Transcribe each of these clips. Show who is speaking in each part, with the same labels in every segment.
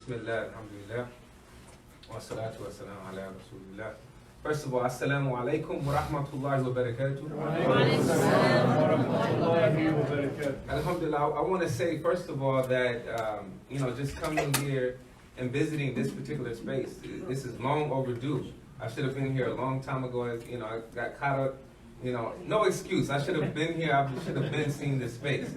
Speaker 1: Bismillah, alhamdulillah, wa salatu wa salam ala rasulillah. First of all, assalamu alaikum wa rahmatullahi wa barakatuh. Alhamdulillah, I want to say first of all that, just coming here and visiting this particular space, this is long overdue. I should have been here a long time ago. I got caught up, no excuse. I should have been here. I should have been seeing this space.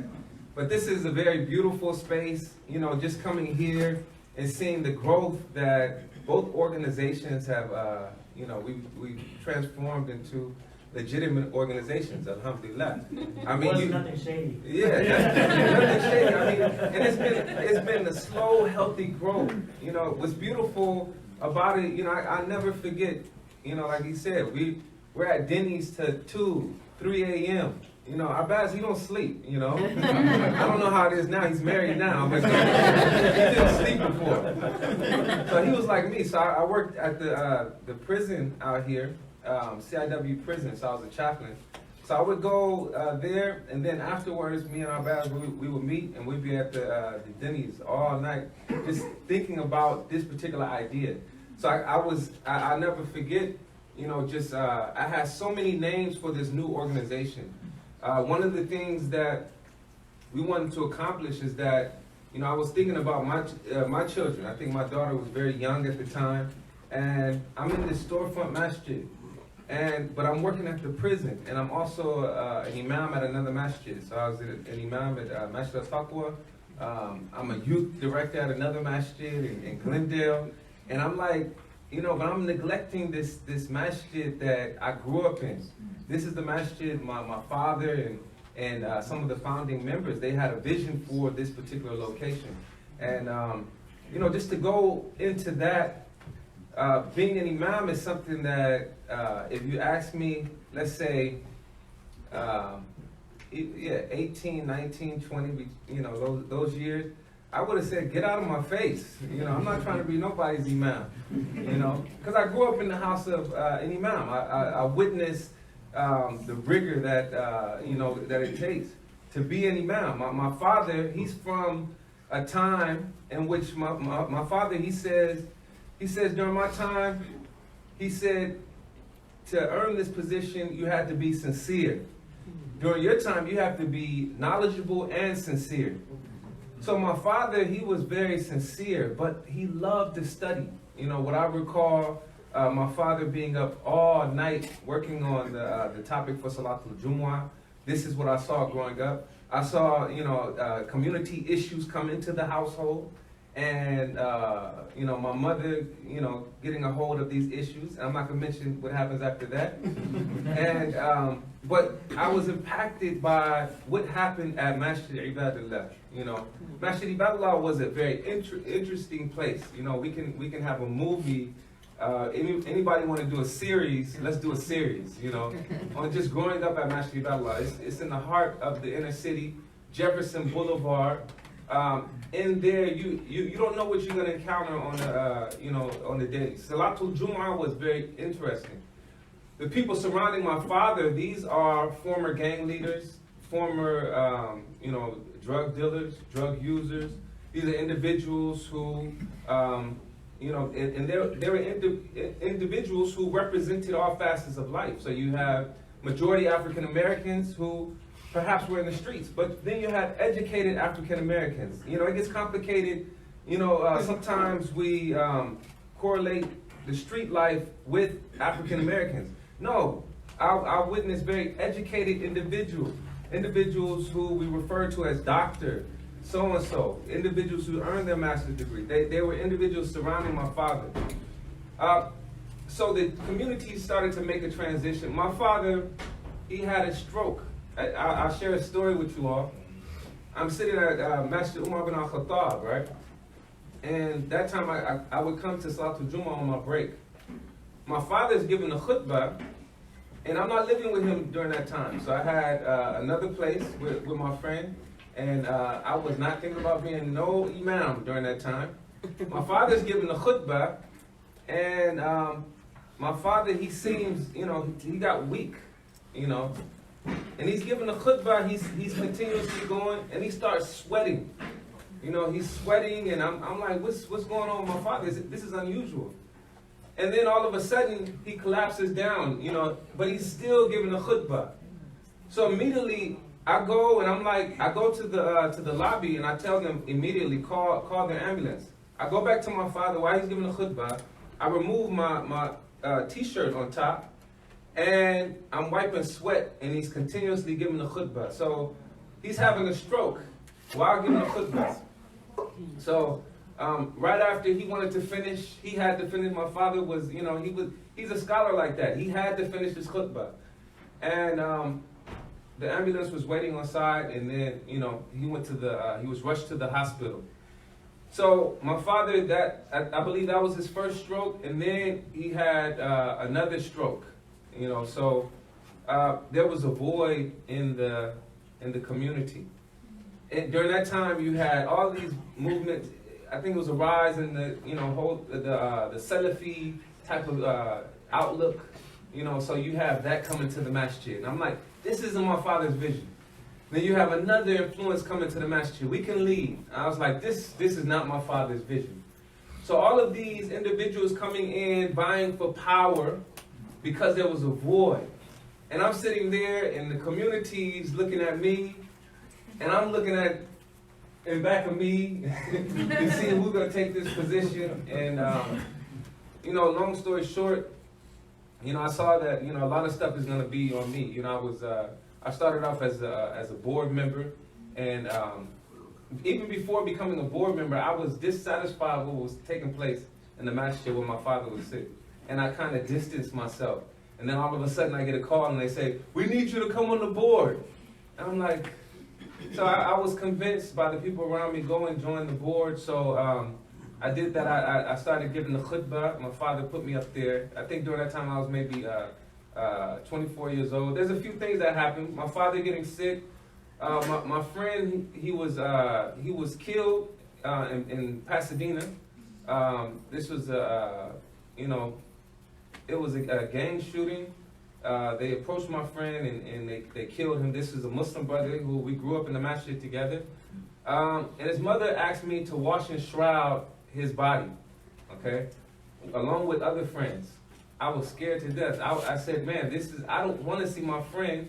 Speaker 1: But this is a very beautiful space, just coming here and seeing the growth that both organizations have, we've transformed into legitimate organizations, alhamdulillah. I mean,
Speaker 2: nothing shady.
Speaker 1: Yeah, nothing shady. I mean, and it's been a slow, healthy growth. What's beautiful about it, I never forget, like he said, we're at Denny's to 2, 3 a.m. Arbaz, he don't sleep, I don't know how it is now. He's married now, but he didn't sleep before. So he was like me. So I worked at the prison out here, CIW prison, so I was a chaplain. So I would go there, and then afterwards, me and Arbaz, we would meet, and we'd be at the Denny's all night, just thinking about this particular idea. So I'll never forget, I had so many names for this new organization. One of the things that we wanted to accomplish is that, I was thinking about my children. I think my daughter was very young at the time, and I'm in this storefront masjid, but I'm working at the prison, and I'm also an imam at another masjid. So I was an imam at Masjid al-Taqwa. I'm a youth director at another masjid in Glendale, and I'm like, but I'm neglecting this masjid that I grew up in. This is the masjid my father and some of the founding members, they had a vision for this particular location. And, just to go into that, being an imam is something that, if you ask me, let's say, 18, 19, 20, those years, I would have said, get out of my face. I'm not trying to be nobody's imam, because I grew up in the house of an imam. I witnessed the rigor that, that it takes to be an imam. My father, he's from a time in which my father, he says during my time, he said, to earn this position, you had to be sincere. During your time, you have to be knowledgeable and sincere. So my father, he was very sincere, but he loved to study. What I recall, my father being up all night working on the topic for Salatul Jumu'ah. This is what I saw growing up. I saw, community issues come into the household, and my mother, getting a hold of these issues. I'm not gonna mention what happens after that. And but I was impacted by what happened at Masjid Ibadullah. Masjid Ibadullah was a very interesting place. We can have a movie. Anybody want to do a series? Let's do a series. On just growing up at Masjid Ibadullah. It's in the heart of the inner city, Jefferson Boulevard. In there, you don't know what you're going to encounter on the day. Salatul Jumu'ah was very interesting. The people surrounding my father, these are former gang leaders, former drug dealers, drug users. These are individuals who and they were individuals who represented all facets of life. So you have majority African Americans who perhaps were in the streets, but then you have educated African Americans. It gets complicated. Sometimes we correlate the street life with African Americans. No, I witnessed very educated individuals who we refer to as doctor, so-and-so, individuals who earned their master's degree. They were individuals surrounding my father. So the community started to make a transition. My father, he had a stroke. I'll share a story with you all. I'm sitting at Masjid Umar bin al-Khattab, right? And that time I would come to Salatul Jumu'ah on my break. My father's giving a khutbah, and I'm not living with him during that time. So I had another place with my friend, and I was not thinking about being no imam during that time. My father's giving a khutbah, and my father, he seems, he got weak, and he's giving a khutbah, he's continuously going, and he starts sweating. You know, he's sweating, and I'm like, what's going on with my father? This is unusual. And then all of a sudden, he collapses down, you know, but he's still giving a khutbah. So immediately, I go and I'm like, I go to the lobby and I tell them immediately, call the ambulance. I go back to my father while he's giving a khutbah. I remove my t-shirt on top, and I'm wiping sweat, and he's continuously giving a khutbah. So he's having a stroke while giving a khutbah. So right after he wanted to finish, he had to finish. My father was, you know, he's a scholar like that. He had to finish his khutbah. And the ambulance was waiting on side, and then, you know, he was rushed to the hospital. So my father, I believe that was his first stroke, and then he had another stroke. You know, so there was a void in the community. And during that time, you had all these movements. I think it was a rise in the, you know, the Salafi type of outlook. You know, so you have that coming to the masjid. And I'm like, this isn't my father's vision. Then you have another influence coming to the masjid. We can leave. I was like, this is not my father's vision. So all of these individuals coming in, vying for power because there was a void. And I'm sitting there, and the community's looking at me, and I'm looking at in back of me to see who's going to take this position. And, you know, long story short, you know, I saw that, you know, a lot of stuff is going to be on me. You know, I started off as a board member, and even before becoming a board member, I was dissatisfied with what was taking place in the masjid where my father was sick. And I kind of distanced myself. And then all of a sudden I get a call and they say, we need you to come on the board. And I'm like, so I was convinced by the people around me, go and join the board. So I did that. I started giving the khutbah. My father put me up there. I think during that time I was maybe 24 years old. There's a few things that happened. My father getting sick. My friend, he was killed in Pasadena. This was you know, it was a gang shooting. They approached my friend and they killed him. This is a Muslim brother who we grew up in the masjid together. And his mother asked me to wash and shroud his body, okay, along with other friends. I was scared to death. I said, man, I don't want to see my friend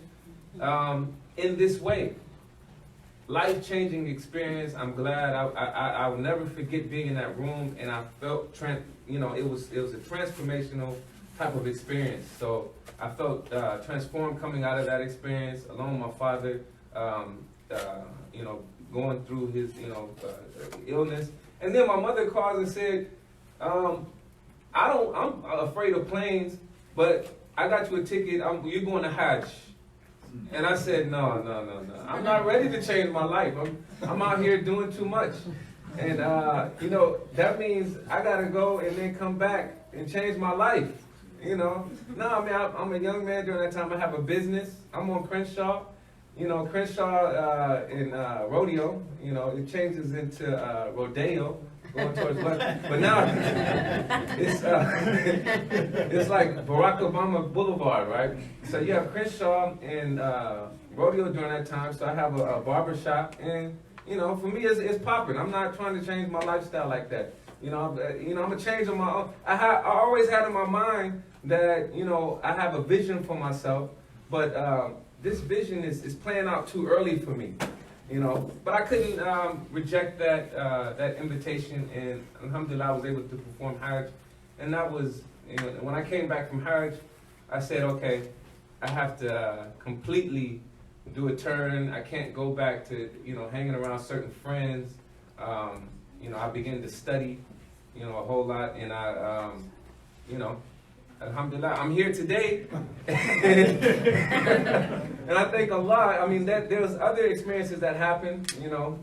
Speaker 1: in this way. Life-changing experience. I'm glad. I will never forget being in that room, and I felt, you know, it was a transformational type of experience. So I felt transformed coming out of that experience, along with my father, you know, going through his, you know, illness. And then my mother calls and said, I'm afraid of planes, but I got you a ticket. You're going to Hajj. And I said, no. I'm not ready to change my life. I'm out here doing too much. And, you know, that means I got to go and then come back and change my life. You know, no, I mean, I'm a young man during that time. I have a business. I'm on Crenshaw. You know, Crenshaw in Rodeo, you know, it changes into Rodeo, going towards London. But now it's like Barack Obama Boulevard, right? So you have Crenshaw and Rodeo during that time. So I have a barber shop, and you know, for me, it's popping. I'm not trying to change my lifestyle like that. You know, I'm a change on my own. I always had in my mind that, you know, I have a vision for myself, but this vision is playing out too early for me, you know. But I couldn't reject that invitation, and alhamdulillah, I was able to perform Hajj. And that was, you know, when I came back from Hajj, I said, okay, I have to completely do a turn. I can't go back to, you know, hanging around certain friends. You know, I began to study, you know, a whole lot, and I, you know, alhamdulillah, I'm here today. And I think Allah, I mean, there's other experiences that happened, you know.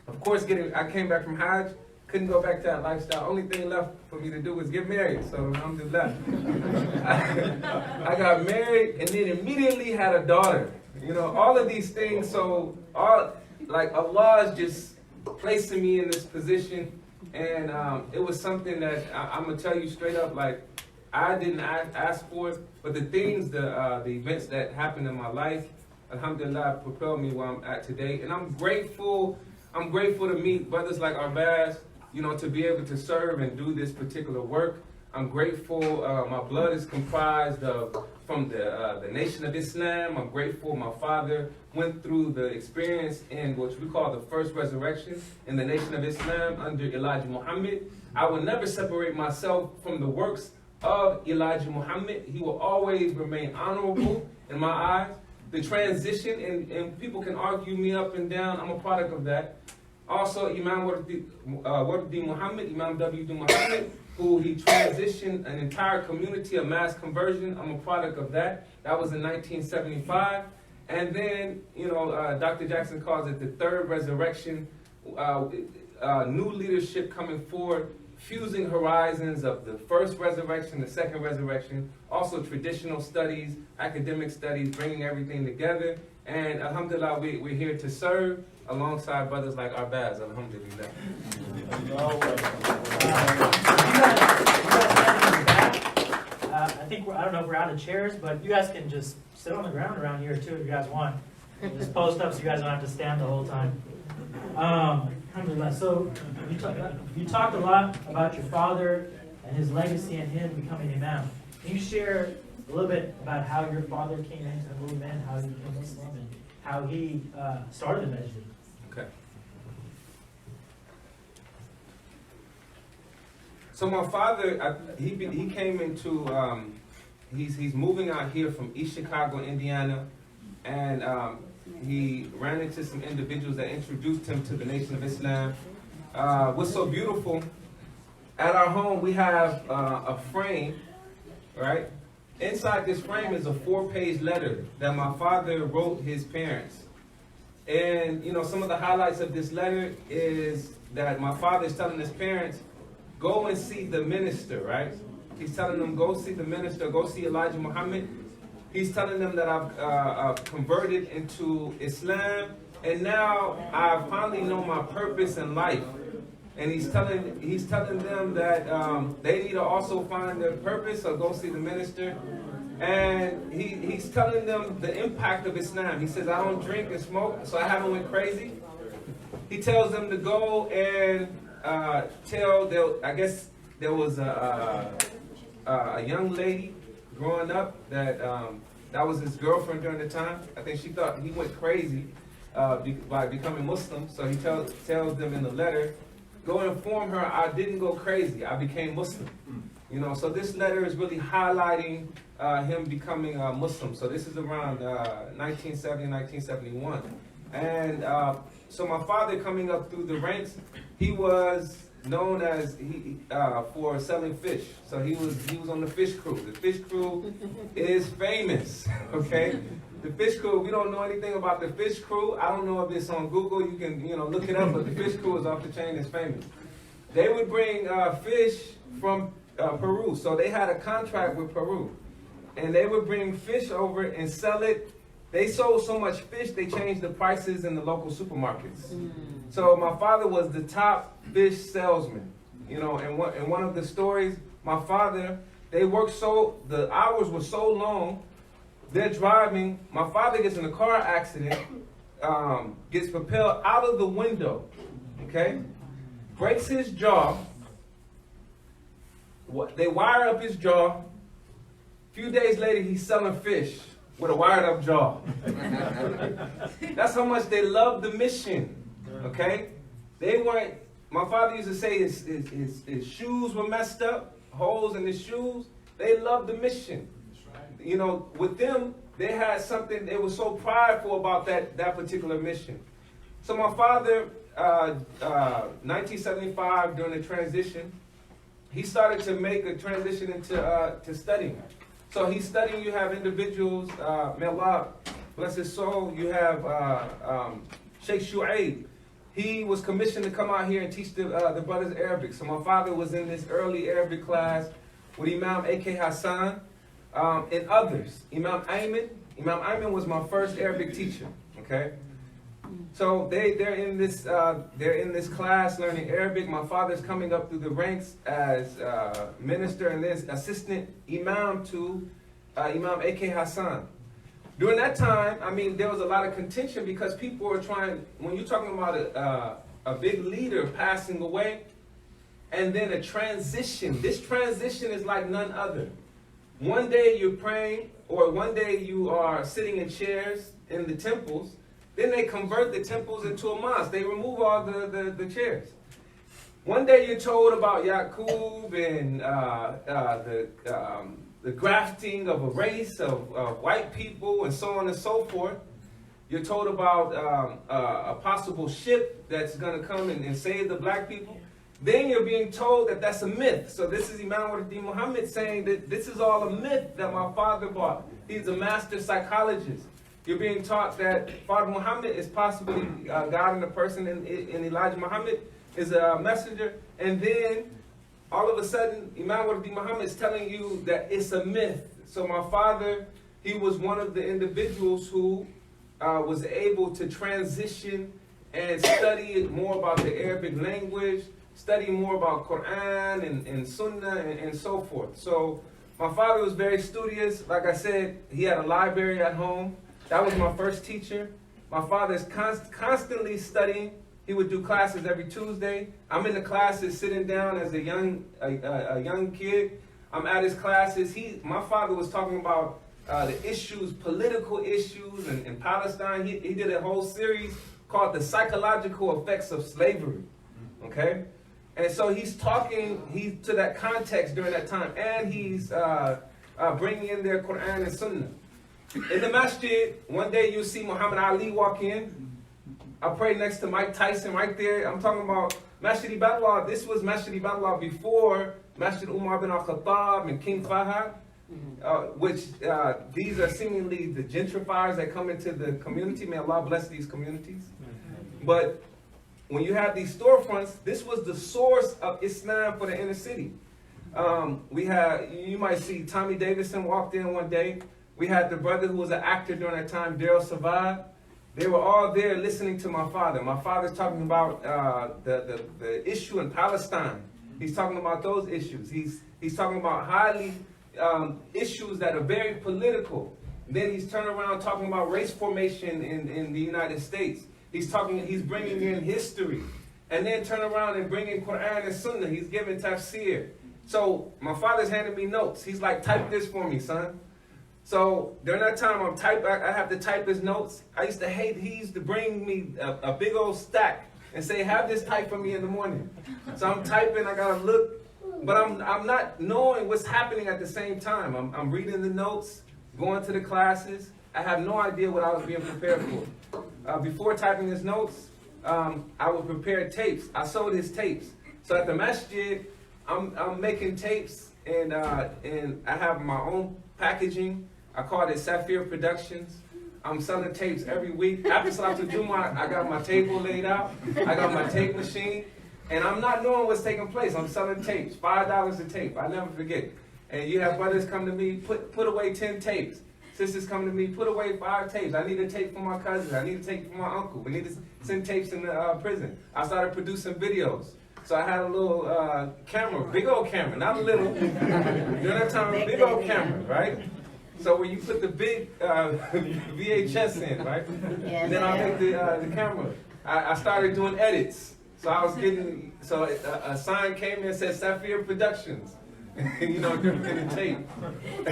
Speaker 1: Of course, I came back from Hajj, couldn't go back to that lifestyle. Only thing left for me to do was get married, so alhamdulillah. I got married and then immediately had a daughter. You know, all of these things, so like Allah is just placing me in this position, and it was something that I'm gonna tell you straight up, like, I didn't ask for it, but the things, the events that happened in my life, alhamdulillah, propelled me where I'm at today. And I'm grateful I'm grateful to meet brothers like Arbaz, to be able to serve and do this particular work. I'm grateful. My blood is comprised of from the Nation of Islam. I'm grateful my father went through the experience in what we call the first resurrection in the Nation of Islam under Elijah Muhammad. I will never separate myself from the works of Elijah Muhammad. He will always remain honorable in my eyes. The transition, and people can argue me up and down, I'm a product of that. Also, Imam Wardi Muhammad, Imam W.D. Muhammad, who he transitioned an entire community of mass conversion. I'm a product of that. That was in 1975. And then, Dr. Jackson calls it the third resurrection, new leadership coming forward, fusing horizons of the first resurrection, the second resurrection, also traditional studies, academic studies, bringing everything together. And alhamdulillah, we're here to serve alongside brothers like Arbaz, alhamdulillah.
Speaker 2: I don't know if we're out of chairs, but you guys can just sit on the ground around here too if you guys want. Just post up so you guys don't have to stand the whole time. Alhamdulillah. So you talked a lot about your father and his legacy and him becoming imam. Can you share a little bit about how your father came into the movement, how he became Muslim, and how he started the masjid?
Speaker 1: Okay. So my father, he came into, he's moving out here from East Chicago, Indiana, and he ran into some individuals that introduced him to the Nation of Islam. What's so beautiful, at our home we have a frame, right? Inside this frame is a 4-page letter that my father wrote his parents. And some of the highlights of this letter is that my father is telling his parents, go and see the minister, right? He's telling them, go see the minister, go see Elijah Muhammad. He's telling them that I've converted into Islam, and now I finally know my purpose in life. And he's telling them that they need to also find their purpose, so go see the minister. And he's telling them the impact of Islam. He says, I don't drink and smoke, so I haven't went crazy. He tells them to go and I guess there was a young lady growing up that was his girlfriend during the time. I think she thought he went crazy by becoming Muslim. So he tells them in the letter, go inform her I didn't go crazy, I became Muslim. So this letter is really highlighting him becoming a Muslim. So this is around 1970, 1971. And so my father coming up through the ranks, he was known as for selling fish. So he was on the fish crew. The fish crew is famous, okay? The fish crew, we don't know anything about the fish crew. I don't know if it's on Google. You can look it up, but the fish crew is off the chain, is famous. They would bring fish from Peru. So they had a contract with Peru. And they would bring fish over and sell it. They sold so much fish, they changed the prices in the local supermarkets. So my father was the top fish salesman. And one of the stories, my father, the hours were so long, they're driving, my father gets in a car accident, gets propelled out of the window, okay? Breaks his jaw. They wire up his jaw. A few days later, he's selling fish with a wired up jaw. That's how much they loved the mission, okay? My father used to say his shoes were messed up, holes in his shoes. They loved the mission. With them, they had something, they were so prideful about that particular mission. So my father, 1975, during the transition, he started to make a transition into studying. So he's studying. You have individuals, may Allah bless his soul, you have Sheikh Shu'aib. He was commissioned to come out here and teach the brothers Arabic. So my father was in this early Arabic class with Imam A.K. Hassan and others. Imam Ayman was my first Arabic teacher, okay? So they're in this class learning Arabic. My father's coming up through the ranks as minister and then assistant imam to Imam A.K. Hassan. During that time, there was a lot of contention because people were trying, when you're talking about a big leader passing away, and then a transition. This transition is like none other. One day you're praying, or one day you are sitting in chairs in the temples, then they convert the temples into a mosque. They remove all the chairs. One day you're told about Yaqub and the grafting of a race of white people and so on and so forth. You're told about a possible ship that's going to come and save the black people. Then you're being told that that's a myth. So this is Imam Jihad Muhammad saying that this is all a myth that my father brought. He's a master psychologist. You're being taught that Father Muhammad is possibly God in a person, and Elijah Muhammad is a messenger. And then all of a sudden, Imam Jihad Muhammad is telling you that it's a myth. So my father, he was one of the individuals who was able to transition and study more about the Arabic language, study more about Quran and Sunnah and so forth. So my father was very studious. Like I said, he had a library at home. That was my first teacher. My father is constantly studying. He would do classes every Tuesday. I'm in the classes sitting down as a young kid. I'm at his classes. My father was talking about the issues, political issues in Palestine. He did a whole series called The Psychological Effects of Slavery. Okay? And so he's talking to that context during that time. And he's bringing in their Quran and Sunnah. In the masjid, one day you'll see Muhammad Ali walk in. I prayed next to Mike Tyson right there. I'm talking about Masjid Ibadullah. This was Masjid Ibadullah before Masjid Umar bin Al-Khattab and King Fahad, which these are seemingly the gentrifiers that come into the community. May Allah bless these communities. But when you have these storefronts, this was the source of Islam for the inner city. You might see Tommy Davidson walked in one day. We had the brother who was an actor during that time, Daryl Savad. They were all there listening to my father. My father's talking about the issue in Palestine. He's talking about those issues. He's talking about highly issues that are very political. Then he's turning around talking about race formation in the United States. He's bringing in history. And then turn around and bring in Quran and Sunnah. He's giving tafsir. So my father's handing me notes. He's like, type this for me, son. So during that time, I have to type his notes. I used to hate, he used to bring me a big old stack and say, have this type for me in the morning. So I'm typing, I gotta look, but I'm not knowing what's happening at the same time. I'm reading the notes, going to the classes. I have no idea what I was being prepared for. Before typing his notes, I would prepare tapes. I sold his tapes. So at the masjid, I'm making tapes, and I have my own packaging. I call it Saafir Productions. I'm selling tapes every week. After Salatul Jummah, I got my table laid out. I got my tape machine. And I'm not knowing what's taking place. I'm selling tapes, $5 a tape. I never forget. And you have brothers come to me, put away 10 tapes. Sisters come to me, put away 5 tapes. I need a tape for my cousin. I need a tape for my uncle. We need to send tapes in the prison. I started producing videos. So I had a little camera, big old camera, not a little. During that time, a big old camera, right? So when you put the big VHS in, right? Yes, then I make the camera. I started doing edits. So I was getting, a sign came in and said Saafir Productions. You know, getting the tape. A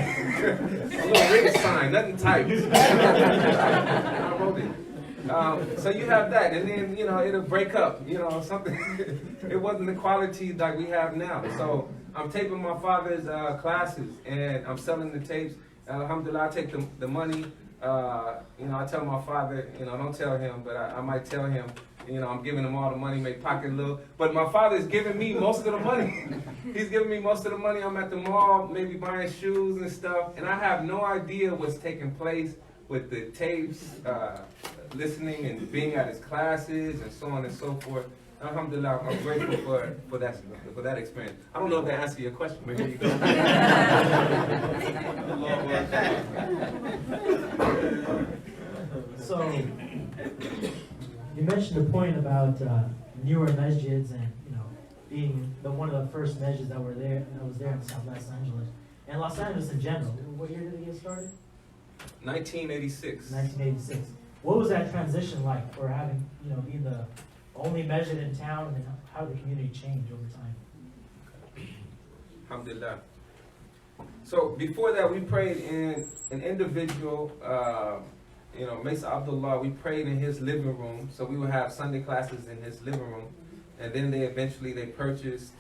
Speaker 1: little ring sign, nothing typed. I wrote it. So you have that, and then, you know, it'll break up, you know, something. It wasn't the quality like we have now. So I'm taping my father's classes, and I'm selling the tapes. Alhamdulillah, I take the money. You know, I tell my father, you know, don't tell him, but I might tell him, you know, I'm giving him all the money, make pocket a little. But my father is giving me most of the money. He's giving me most of the money. I'm at the mall, maybe buying shoes and stuff, and I have no idea what's taking place with the tapes, listening and being at his classes and so on and so forth. Alhamdulillah, I'm grateful for that experience. I don't know if that answers your question, but here you go.
Speaker 2: So, you mentioned the point about newer masjids and, you know, being one of the first masjids that was there in South Los Angeles. And Los Angeles in general. What year did it get started?
Speaker 1: 1986.
Speaker 2: 1986. What was that transition like for having, you know, being the only measured in town, and then how did the community change over time?
Speaker 1: Alhamdulillah. So before that, we prayed in an individual, Mesa Abdullah, we prayed in his living room. So we would have Sunday classes in his living room. And then they purchased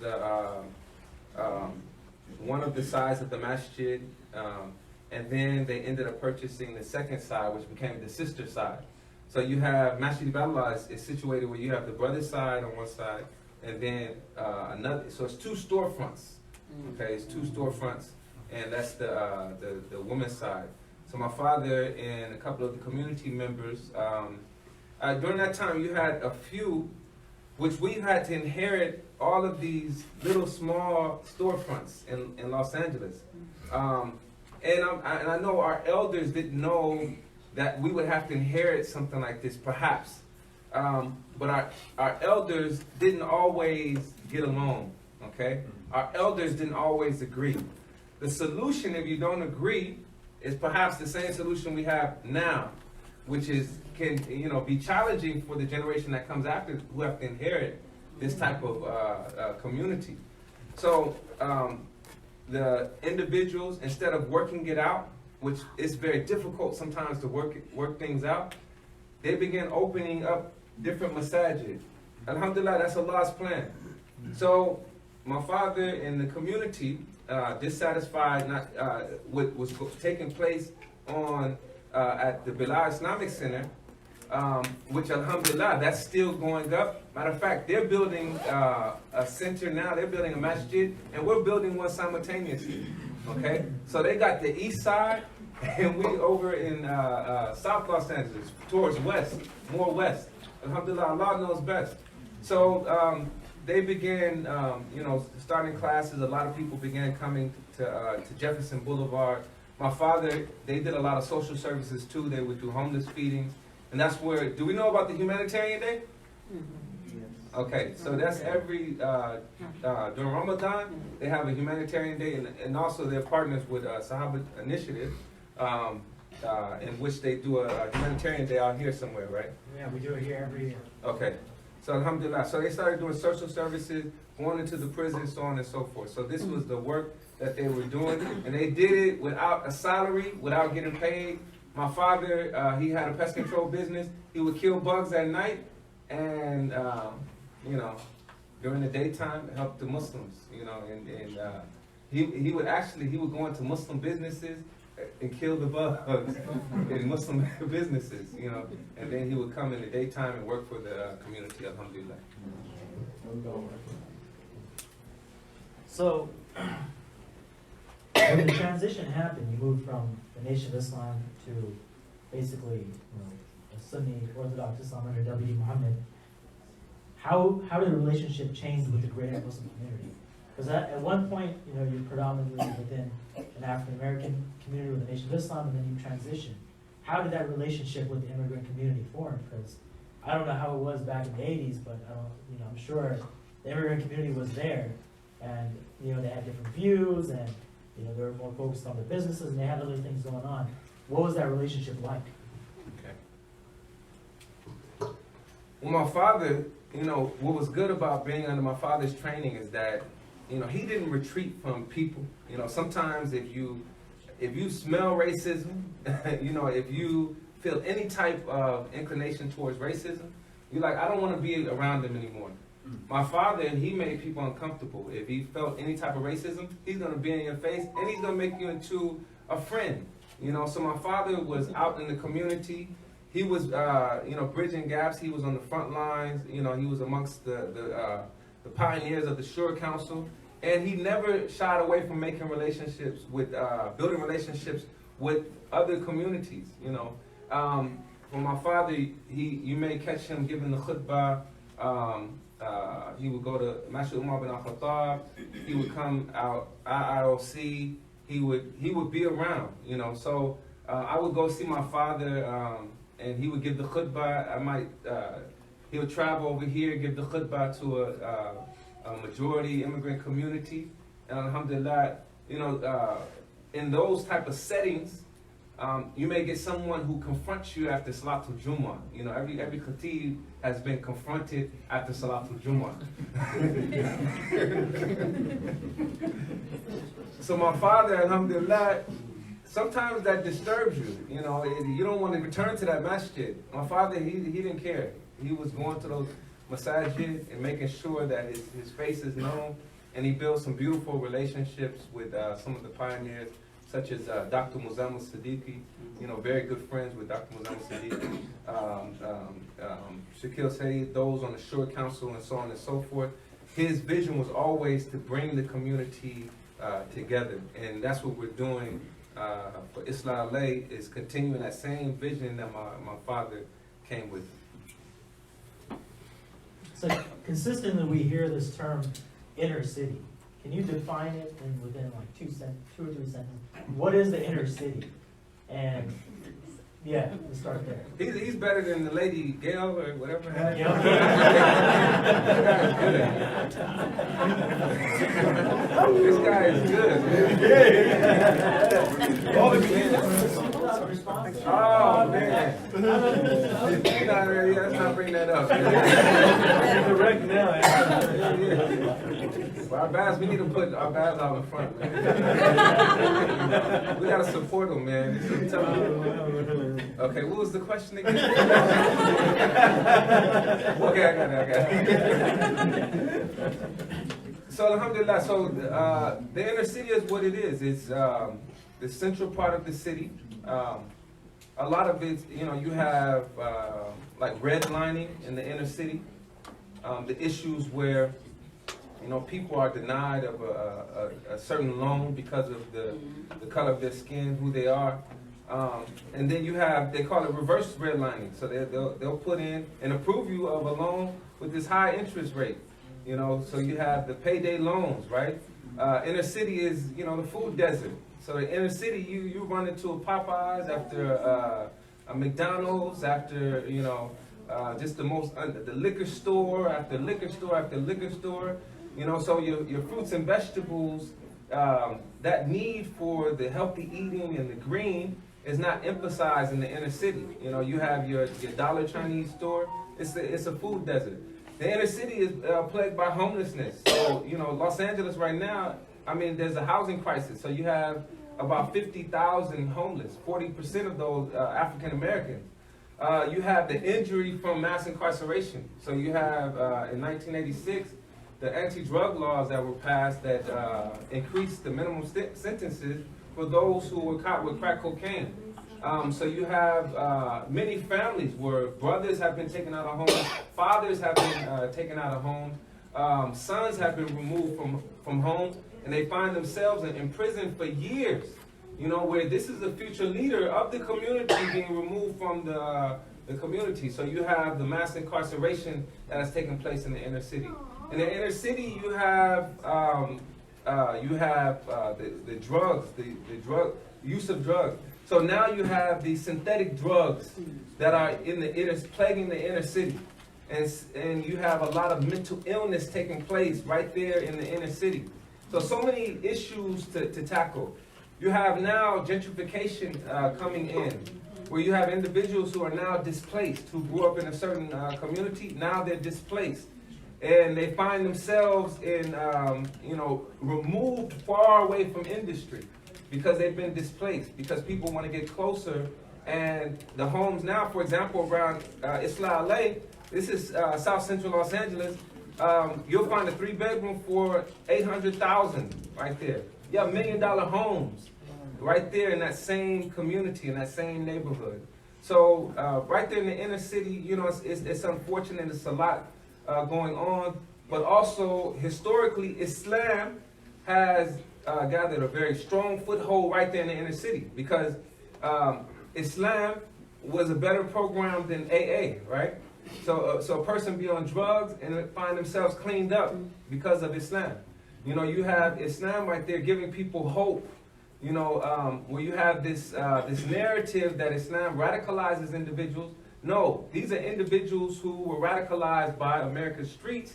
Speaker 1: one of the sides of the masjid. And then they ended up purchasing the second side, which became the sister side. So you have Masjid Allah is situated where you have the brother side on one side, and then another. So it's two storefronts. Okay, it's two storefronts, and that's the women's side. So my father and a couple of the community members, during that time you had a few, which we had to inherit all of these little small storefronts in Los Angeles. And I know our elders didn't know that we would have to inherit something like this, perhaps. But our elders didn't always get along, okay? Our elders didn't always agree. The solution, if you don't agree, is perhaps the same solution we have now, which can be challenging for the generation that comes after who have to inherit this type of community. So the individuals, instead of working it out, which is very difficult sometimes to work things out, they began opening up different masajid. Alhamdulillah, that's Allah's plan. So my father and the community, dissatisfied with what was taking place at the Bilal Islamic Center, which alhamdulillah, that's still going up. Matter of fact, they're building a center now, they're building a masjid, and we're building one simultaneously. Okay, so they got the east side, and we over in South Los Angeles, towards west, more west. Alhamdulillah, Allah knows best. So they began, starting classes. A lot of people began coming to Jefferson Boulevard. My father, they did a lot of social services too. They would do homeless feedings, and that's where. Do we know about the Humanitarian Day? Okay, so that's every, during Ramadan, they have a humanitarian day, and also they're partners with Sahaba Initiative, in which they do a humanitarian day out here somewhere, right?
Speaker 2: Yeah, we do it here every year.
Speaker 1: Okay, so alhamdulillah, so they started doing social services, going into the prison, so on and so forth. So this was the work that they were doing, and they did it without a salary, without getting paid. My father, he had a pest control business. He would kill bugs at night, and during the daytime, help the Muslims, and he would go into Muslim businesses and kill the bugs in Muslim businesses, and then he would come in the daytime and work for the community, alhamdulillah.
Speaker 2: So, when the transition happened, you moved from the Nation of Islam to basically, a Sunni Orthodox Islam under W. Muhammad. How did the relationship change with the greater Muslim community? Because at one point, you're predominantly within an African American community with the Nation of Islam, and then you transition. How did that relationship with the immigrant community form? Because I don't know how it was back in the '80s, but I'm sure the immigrant community was there, and they had different views, and they were more focused on their businesses, and they had other things going on. What was that relationship like?
Speaker 1: Okay. Well, my father, what was good about being under my father's training is that, he didn't retreat from people. Sometimes if you smell racism, if you feel any type of inclination towards racism, you're like, I don't want to be around them anymore. My father, he made people uncomfortable. If he felt any type of racism, he's going to be in your face, and he's going to make you into a friend. So my father was out in the community. He was, bridging gaps. He was on the front lines. He was amongst the pioneers of the Shura Council. And he never shied away from making relationships with, building relationships with other communities, When my father, you may catch him giving the khutbah. He would go to Masjid Umar bin al-Khattab. He would come out IOC. He would be around, So I would go see my father, and he would give the khutbah. He would travel over here, give the khutbah to a majority immigrant community, and alhamdulillah, in those type of settings, you may get someone who confronts you after Salatul Jummah. You know, every khatib has been confronted after Salatul Jummah. So my father, alhamdulillah, sometimes that disturbs you. You know, you don't want to return to that masjid. My father, he didn't care. He was going to those masajid and making sure that his face is known. And he built some beautiful relationships with some of the pioneers, such as Dr. Muzammil Siddiqui, you know, very good friends with Dr. Muzammil Siddiqui, Shakil Saeed, those on the Shura Council, and so on and so forth. His vision was always to bring the community together, and that's what we're doing for Islah Alay, is continuing that same vision that my father came with.
Speaker 2: So consistently we hear this term, inner city. Can you define it within like 2 or 3 sentences? What is the inner city? And yeah, let's start there.
Speaker 1: He's better than the lady Gail or whatever.
Speaker 2: Yeah.
Speaker 1: This guy is good. Oh man. Let's not bring that up.
Speaker 3: Correct now.
Speaker 1: Well, our bads, we need to put our bads out in front, man. We gotta support them, man. Okay, what was the question again? Okay, I got it. So, alhamdulillah, so the inner city is what it is. It's the central part of the city. A lot of it, you know, you have like redlining in the inner city. The issues where, you know, people are denied of a certain loan because of the color of their skin, who they are. And then you have, they call it reverse redlining. So they'll put in and approve you of a loan with this high interest rate. You know, so you have the payday loans, right? Inner city is, you know, the food desert. So the inner city, you run into a Popeyes, after a McDonald's, after, you know, just the liquor store, after liquor store, after liquor store. You know, so your fruits and vegetables, that need for the healthy eating and the green is not emphasized in the inner city. You know, you have your Dollar Chinese store. It's a food desert. The inner city is plagued by homelessness. So, you know, Los Angeles right now, I mean, there's a housing crisis. So you have about 50,000 homeless, 40% of those African Americans. You have the injury from mass incarceration. So you have, in 1986, the anti-drug laws that were passed that increased the minimum sentences for those who were caught with crack cocaine. So you have many families where brothers have been taken out of homes, fathers have been taken out of homes, sons have been removed from homes, and they find themselves in prison for years. You know, where this is the future leader of the community being removed from the community. So you have the mass incarceration that has taken place in the inner city. In the inner city, you have the drugs, the use of drugs. So now you have the synthetic drugs that are plaguing the inner city, and you have a lot of mental illness taking place right there in the inner city. So many issues to tackle. You have now gentrification coming in, where you have individuals who are now displaced, who grew up in a certain community. Now they're displaced, and they find themselves in, you know, removed far away from industry because they've been displaced, because people want to get closer. And the homes now, for example, around Islah Alay, this is South Central Los Angeles, you'll find a 3-bedroom for $800,000 right there. You have $1 million homes right there in that same community, in that same neighborhood. So right there in the inner city, you know, it's unfortunate. It's a lot going on, but also historically, Islam has gathered a very strong foothold right there in the inner city, because Islam was a better program than AA, right? So a person be on drugs and find themselves cleaned up because of Islam. You know, you have Islam right there giving people hope. You know, where you have this narrative that Islam radicalizes individuals. No, these are individuals who were radicalized by America's streets,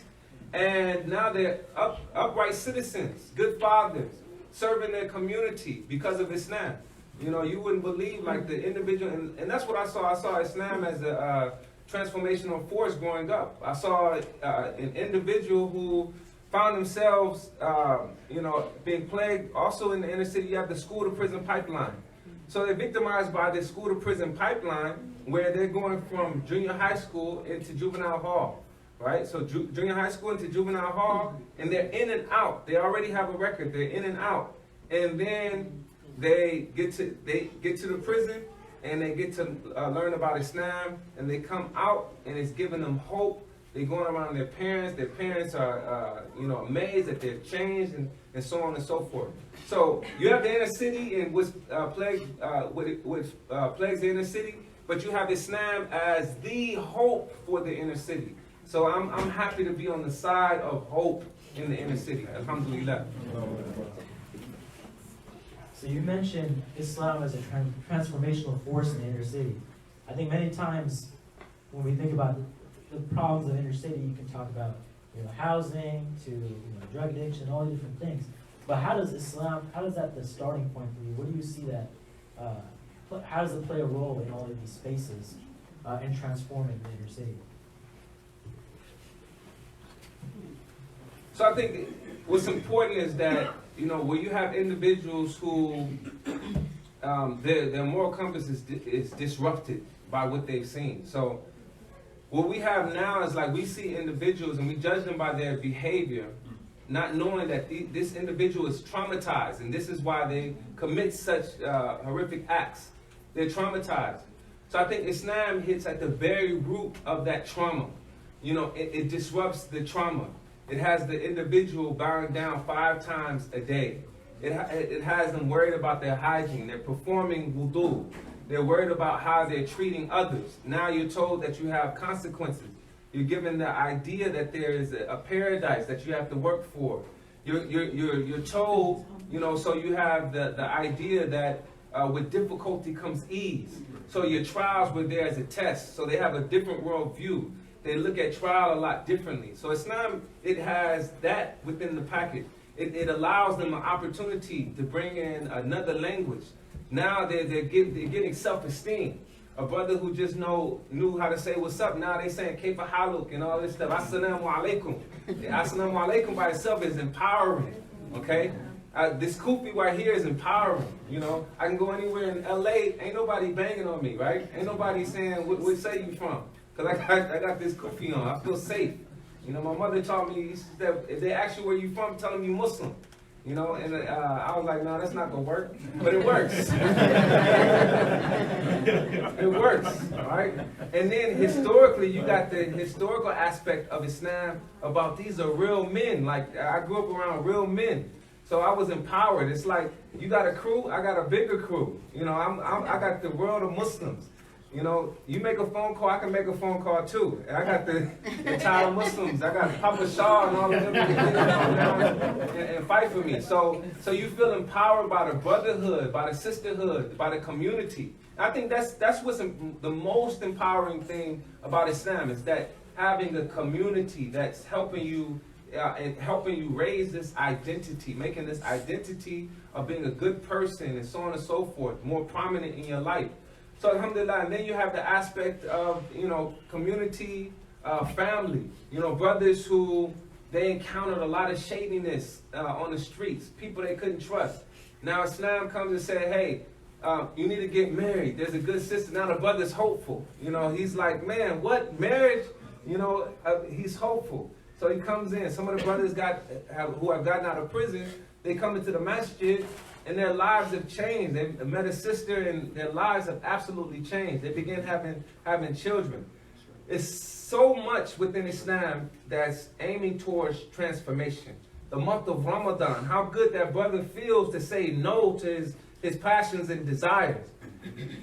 Speaker 1: and now they're upright citizens, good fathers, serving their community because of Islam. You know, you wouldn't believe like the individual, and that's what I saw. I saw Islam as a transformational force growing up. I saw an individual who found themselves, you know, being plagued. Also in the inner city, you have the school to prison pipeline. So they're victimized by the school to prison pipeline, where they're going from junior high school into juvenile hall, right? So junior high school into juvenile hall, and they're in and out. They already have a record. They're in and out, and then they get to the prison, and they get to learn about Islam, and they come out, and it's giving them hope. They're going around their parents. Their parents are, you know, amazed that they've changed, and so on and so forth. So you have the inner city, and which plagues the inner city, but you have Islam as the hope for the inner city. So I'm happy to be on the side of hope in the inner city. Alhamdulillah.
Speaker 2: So you mentioned Islam as a transformational force in the inner city. I think many times when we think about the problems of inner city, you can talk about, you know, housing to, you know, drug addiction, all the different things. But how does Islam, how is that the starting point for you? What do you see that, how does it play a role in all of these spaces in transforming the inner city?
Speaker 1: So I think what's important is that, you know, where you have individuals who their moral compass is disrupted by what they've seen. So what we have now is like we see individuals and we judge them by their behavior, not knowing that this individual is traumatized, and this is why they commit such horrific acts. They're traumatized. So I think Islam hits at the very root of that trauma. You know, it disrupts the trauma. It has the individual bowing down 5 times a day. It has them worried about their hygiene. They're performing wudu. They're worried about how they're treating others. Now you're told that you have consequences. You're given the idea that there is a paradise that you have to work for. You're told, you know, so you have the idea that with difficulty comes ease. So your trials were there as a test. So they have a different worldview. They look at trial a lot differently. So Islam, it has that within the package. It allows them an opportunity to bring in another language. Now they're getting self-esteem. A brother who just knew how to say what's up, now they saying kaifa haluk and all this stuff. Assalamu alaikum. Assalamu alaikum by itself is empowering. Okay? This kufi right here is empowering. You know, I can go anywhere in LA, ain't nobody banging on me, right? Ain't nobody saying, what say you from? Because I got this kufi on. I feel safe. You know, my mother taught me that if they ask you where you from, tell them you Muslim. You know, and I was like, no, that's not going to work. But it works. It works, all right? And then historically, you got the historical aspect of Islam about these are real men. Like, I grew up around real men. So I was empowered. It's like, you got a crew, I got a bigger crew. You know, I got the world of Muslims. You know, you make a phone call, I can make a phone call too. And I got the entire Muslims. I got Papa Shah and all of them to get down and fight for me. So you feel empowered by the brotherhood, by the sisterhood, by the community. I think that's what's the most empowering thing about Islam, is that having a community that's helping you and helping you raise this identity, making this identity of being a good person and so on and so forth more prominent in your life. So alhamdulillah, and then you have the aspect of, you know, community, family, you know, brothers who they encountered a lot of shadiness on the streets, people they couldn't trust. Now Islam comes and says, hey, you need to get married. There's a good sister. Now the brother's hopeful. You know, he's like, man, what, marriage? You know, he's hopeful. So he comes in. Some of the brothers who have gotten out of prison, they come into the masjid, and their lives have changed. They've met a sister, and their lives have absolutely changed. They begin having children. It's so much within Islam that's aiming towards transformation. The month of Ramadan, how good that brother feels to say no to his passions and desires.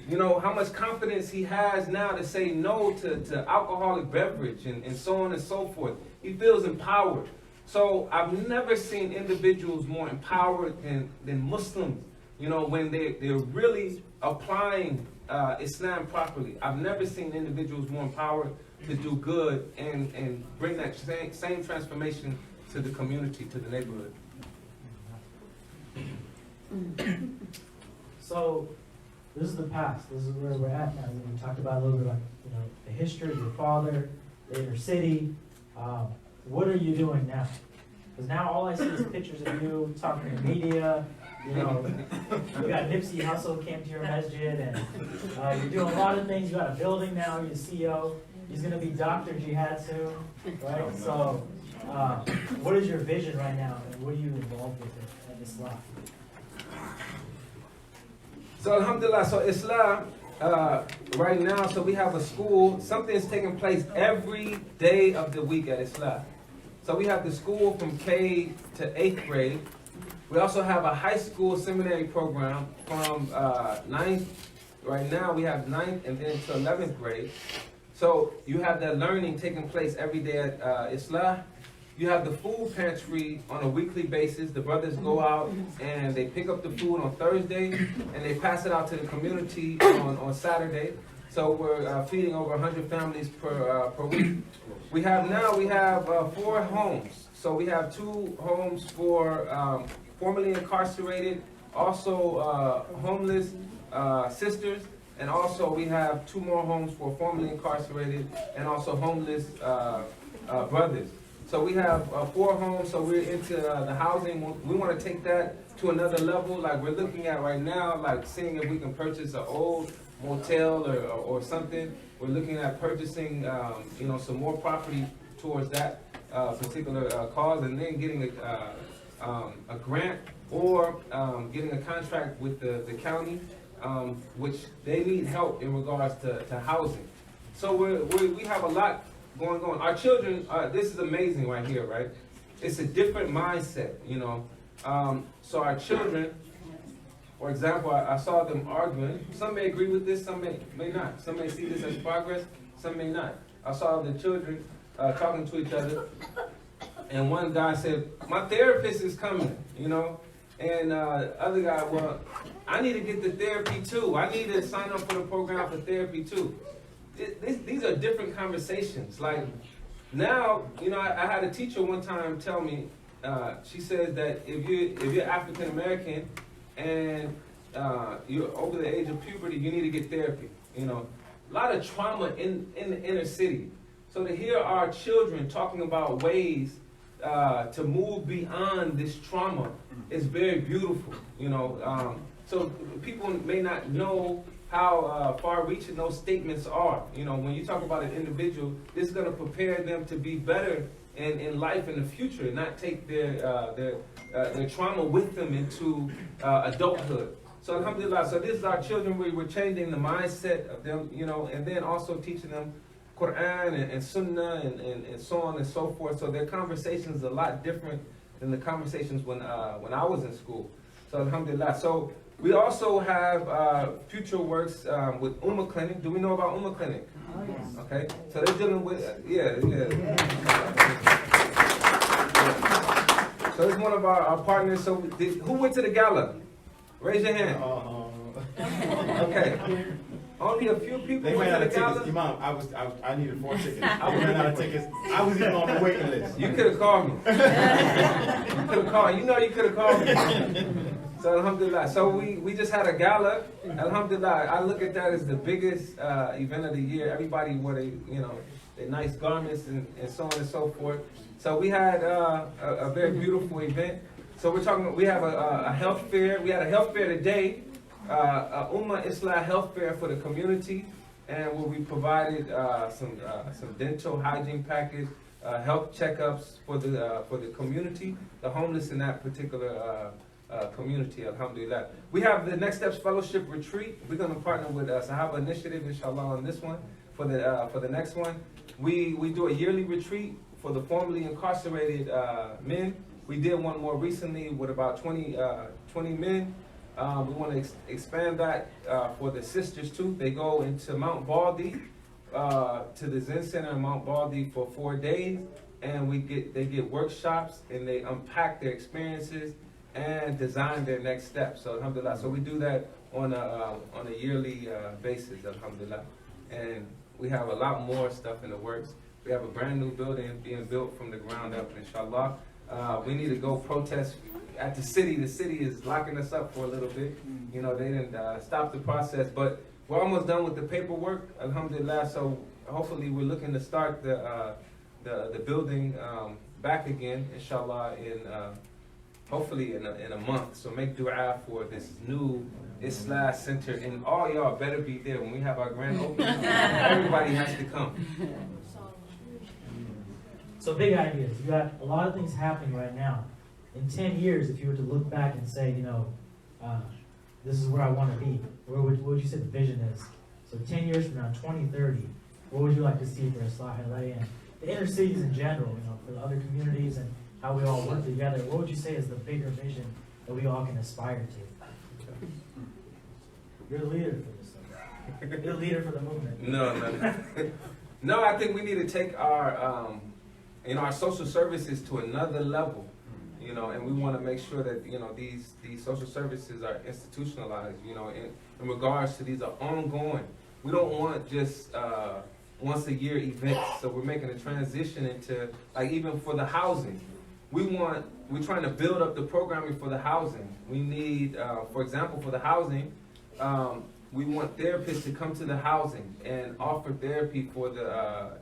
Speaker 1: You know, how much confidence he has now to say no to alcoholic beverage and so on and so forth. He feels empowered. So I've never seen individuals more empowered than Muslims, you know, when they're really applying Islam properly. I've never seen individuals more empowered to do good and bring that same transformation to the community, to the neighborhood.
Speaker 2: So this is the past. This is where we're at now. We talked about a little bit about, the history, your father, the inner city. What are you doing now? Because now all I see is pictures of you talking to media. You got Nipsey Hussle came to your masjid, and you're doing a lot of things. You got a building now. You're the CEO. He's going to be Dr. Jihad soon, right? So, what is your vision right now, and what are you involved with in Islam?
Speaker 1: So alhamdulillah, so Islam, right now, so we have a school, something is taking place every day of the week at Islam. So we have the school from K to 8th grade. We also have a high school seminary program from 9th, right now we have 9th and then to 11th grade. So you have that learning taking place every day at Islam. You have the food pantry on a weekly basis. The brothers go out and they pick up the food on Thursday and they pass it out to the community on Saturday. So we're feeding over 100 families per week. We have 4 homes. So we have 2 homes for formerly incarcerated, also homeless sisters, and also we have 2 more homes for formerly incarcerated and also homeless brothers. So we have 4 homes, so we're into the housing. We want to take that to another level, like we're looking at right now, like seeing if we can purchase an old motel or something. We're looking at purchasing, some more property towards that particular cause, and then getting a grant or getting a contract with the county, which they need help in regards to housing. So we have a lot going on. Our children, this is amazing right here, right? It's a different mindset, So our children, for example, I saw them arguing. Some may agree with this, some may not. Some may see this as progress, some may not. I saw the children talking to each other, and one guy said, "My therapist is coming," and other guy, "Well, I need to get the therapy too. I need to sign up for the program for therapy too." These are different conversations. Like now, I had a teacher one time tell me, she says that if you're African American and you're over the age of puberty, you need to get therapy. A lot of trauma in the inner city. So to hear our children talking about ways to move beyond this trauma is very beautiful. So people may not know how far-reaching those statements are. When you talk about an individual, this is going to prepare them to be better in life in the future, and not take their trauma with them into adulthood. So alhamdulillah, so this is our children. We're changing the mindset of them, and then also teaching them Quran and Sunnah and so on and so forth. So their conversations are a lot different than the conversations when I was in school. So alhamdulillah. So we also have future works with Ummah Clinic. Do we know about Ummah Clinic?
Speaker 4: Oh, yes.
Speaker 1: Okay, so they're dealing with, yeah. So it's one of our partners. So who went to the gala? Raise your hand. Okay. Only a few people
Speaker 3: They
Speaker 1: went
Speaker 3: ran
Speaker 1: to
Speaker 3: out
Speaker 1: the
Speaker 3: of
Speaker 1: gala?
Speaker 3: tickets. Imam, I needed 4 tickets. I ran out of tickets. I was even on the waiting list.
Speaker 1: You could have called me. You could have called. You could have called me. So alhamdulillah. So we just had a gala. Alhamdulillah. I look at that as the biggest event of the year. Everybody wore their nice garments and so on and so forth. So we had a very beautiful event. So we have a health fair. We had a health fair today. Ummah Islah health fair for the community, and where we provided some dental hygiene package, health checkups for the community, the homeless in that particular community. Alhamdulillah. We have the Next Steps Fellowship Retreat. We're going to partner with Sahaba Initiative, inshallah, on this one. For the next one, we do a yearly retreat for the formerly incarcerated men. We did one more recently with about 20 men. We want to expand that for the sisters too. They go into Mount Baldy, to the Zen Center in Mount Baldy for 4 days, and they get workshops, and they unpack their experiences and design their next steps. So alhamdulillah. So we do that on a yearly basis, alhamdulillah. And we have a lot more stuff in the works. We have a brand new building being built from the ground up, inshallah. We need to go protest at the city is locking us up for a little bit. You know, they didn't stop the process, but we're almost done with the paperwork, alhamdulillah. So hopefully we're looking to start the building back again, inshallah, in hopefully in a month. So make dua for this new Islah Center, and all y'all better be there when we have our grand opening. Everybody has to come.
Speaker 2: So big ideas. You got a lot of things happening right now. In 10 years, if you were to look back and say, you know, this is where I want to be, what would you say the vision is? So 10 years from now, 2030, what would you like to see for Islah LA and the inner cities in general, you know, for the other communities and how we all work together? What would you say is the bigger vision that we all can aspire to? You're the leader for this thing. You're the leader for the movement.
Speaker 1: No, I think we need to take our, our social services to another level, you know, and we want to make sure that, you know, these social services are institutionalized, you know, in regards to these are ongoing. We don't want just once a year events, so we're making a transition into, like, even for the housing. We're trying to build up the programming for the housing. We need, for example, for the housing, we want therapists to come to the housing and offer therapy for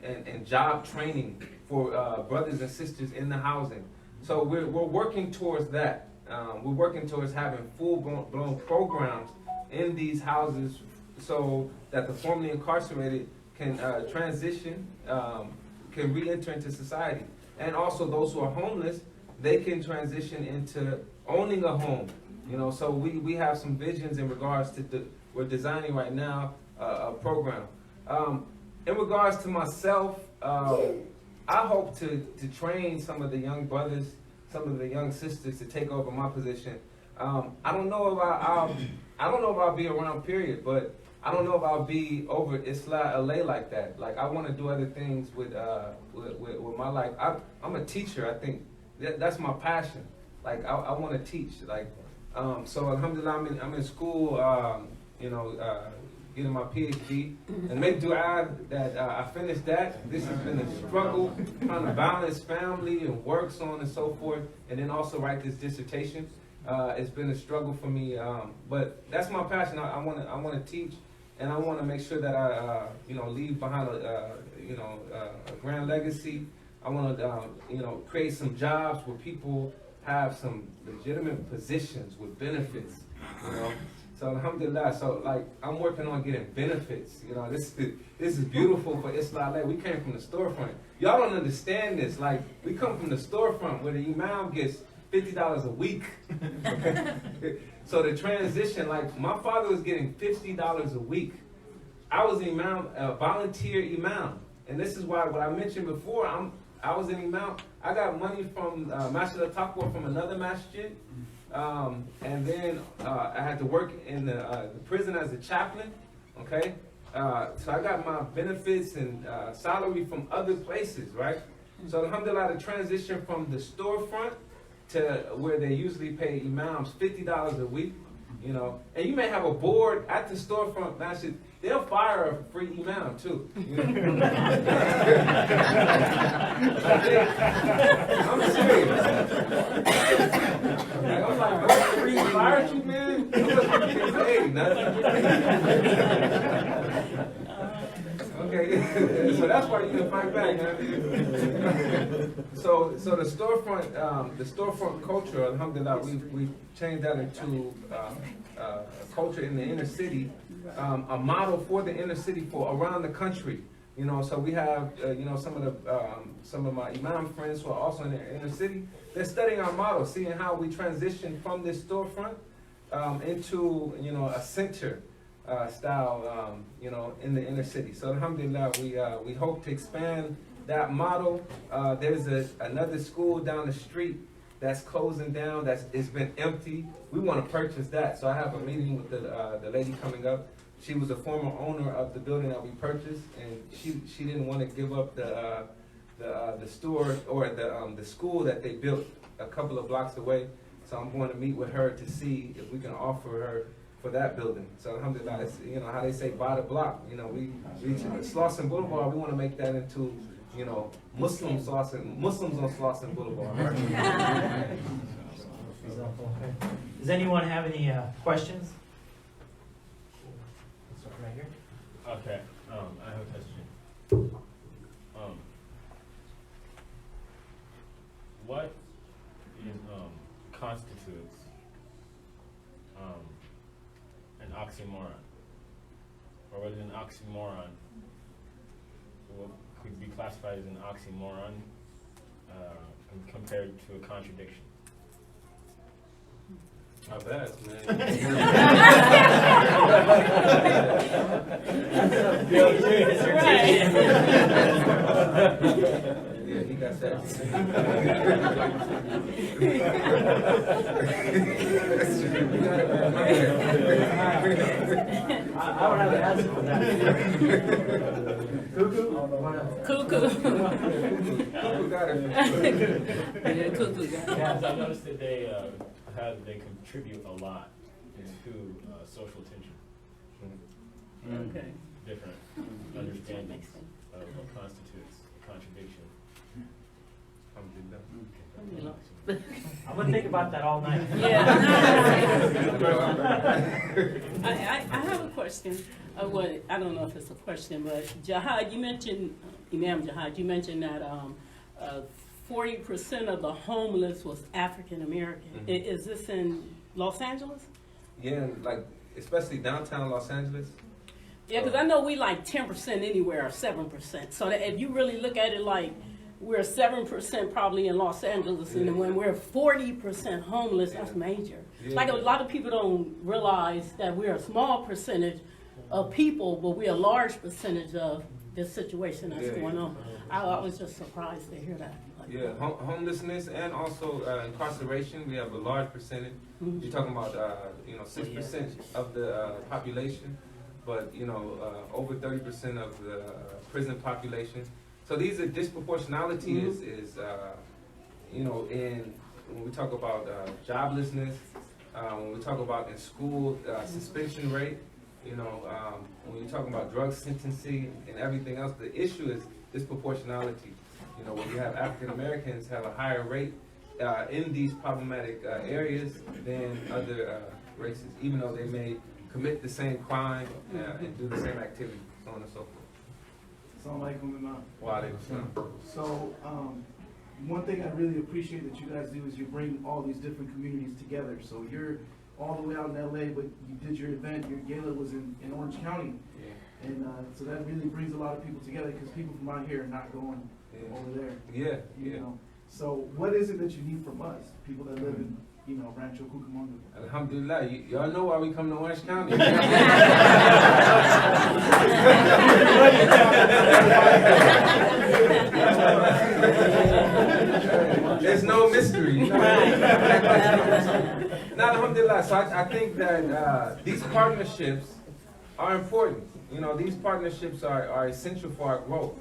Speaker 1: and job training for brothers and sisters in the housing. So we're working towards that. We're working towards having full-blown programs in these houses so that the formerly incarcerated can transition, can re-enter into society. And also those who are homeless, they can transition into owning a home. You know, so we have some visions in regards to we're designing right now a program. In regards to myself, I hope to train some of the young brothers, some of the young sisters to take over my position. I don't know if I'll be around, period, but I don't know if I'll be over Islah LA like that. Like, I want to do other things with my life. I'm a teacher. I think that's my passion. Like, I want to teach. Like, so alhamdulillah, I'm in school, getting my PhD, and make dua that I finished that. This has been a struggle, trying to balance family and work, so on and so forth, and then also write this dissertation. It's been a struggle for me, but that's my passion. I want to teach, and I want to make sure that I, leave behind a grand legacy. I want to, create some jobs where people have some legitimate positions with benefits, you know. So alhamdulillah, so like I'm working on getting benefits. You know, this is beautiful for Islah LA. We came from the storefront. Y'all don't understand this. Like, we come from the storefront where the imam gets $50 a week. So the transition, like, my father was getting $50 a week. I was an imam, a volunteer imam, and this is why what I mentioned before. I was an imam. I got money from Masjid al-Taqwa from another masjid. And then I had to work in the prison as a chaplain, okay? So I got my benefits and salary from other places, right? So alhamdulillah, the transition from the storefront to where they usually pay imams $50 a week, you know, and you may have a board at the storefront masjid. They'll fire a free imam too. You know? I'm serious. I'm like, I'm free fired you, man. I'm not getting paid nothing. Okay, so that's why you can fight back, man. So the storefront culture, alhamdulillah, we changed that into a culture in the inner city, a model for the inner city for around the country. You know, so we have some of my imam friends who are also in the inner city. They're studying our model, seeing how we transition from this storefront into a center style, in the inner city. So alhamdulillah, we hope to expand that model. There's another school down the street that's closing down. It's been empty. We want to purchase that. So I have a meeting with the lady coming up. She was a former owner of the building that we purchased, and she didn't want to give up the store or the school that they built a couple of blocks away. So I'm going to meet with her to see if we can offer her for that building. So alhamdulillah, it's, how they say, buy the block. We Slauson Boulevard, we want to make that into, Muslims on Slauson Boulevard. Right?
Speaker 2: Okay. Does anyone have any questions? Let's start right here.
Speaker 4: Okay, I have a question. What is, constitutes, an oxymoron? Or what is an oxymoron? What could be classified as an oxymoron, compared to a contradiction?
Speaker 1: Not bad, man. Yeah, he got that.
Speaker 2: I would have an answer for that. Cuckoo?
Speaker 5: Cuckoo.
Speaker 1: Who got it?
Speaker 5: Yeah, cuckoo got it.
Speaker 4: I noticed that they contribute a lot to social tension.
Speaker 5: Okay.
Speaker 4: Different understandings of what constitutes contradiction.
Speaker 2: I'm gonna think about that all night.
Speaker 5: Yeah. I have a question. Well, I don't know if it's a question, but Jihad, you mentioned, Imam Jihad, you mentioned that 40% of the homeless was African American.
Speaker 1: Mhm.
Speaker 5: Is this in Los Angeles?
Speaker 1: Yeah, like especially downtown Los Angeles.
Speaker 5: Yeah, because I know we like 10% anywhere or 7%. So that if you really look at it like we're 7% probably in Los Angeles, and then when we're 40% homeless, that's major.
Speaker 1: Yeah.
Speaker 5: Like a lot of people don't realize that we're a small percentage of people, but we're a large percentage of the situation that's going on. I was just surprised to hear that.
Speaker 1: Yeah, homelessness and also incarceration. We have a large percentage. You're talking about 6% of the population, but over 30% of the prison population. So these are disproportionality in when we talk about joblessness, when we talk about in school suspension rate, when you're talking about drug sentencing and everything else, the issue is disproportionality. When you have African Americans have a higher rate in these problematic areas than other races, even though they may commit the same crime and do the same activity, so on and so forth.
Speaker 6: Assalamu alaikum, Imam.
Speaker 1: Wa alaikum salam.
Speaker 6: So, one thing I really appreciate that you guys do is you bring all these different communities together. So you're all the way out in LA, but you did your event, your gala was in Orange County.
Speaker 1: Yeah.
Speaker 6: And so that really brings a lot of people together because people from out here are not going over there.
Speaker 1: Yeah,
Speaker 6: You know. So what is it that you need from us, people that live in, Rancho Cucamonga?
Speaker 1: Alhamdulillah, y'all know why we come to Orange County. There's no mystery. Now, alhamdulillah, so I think that these partnerships are important. These partnerships are essential for our growth.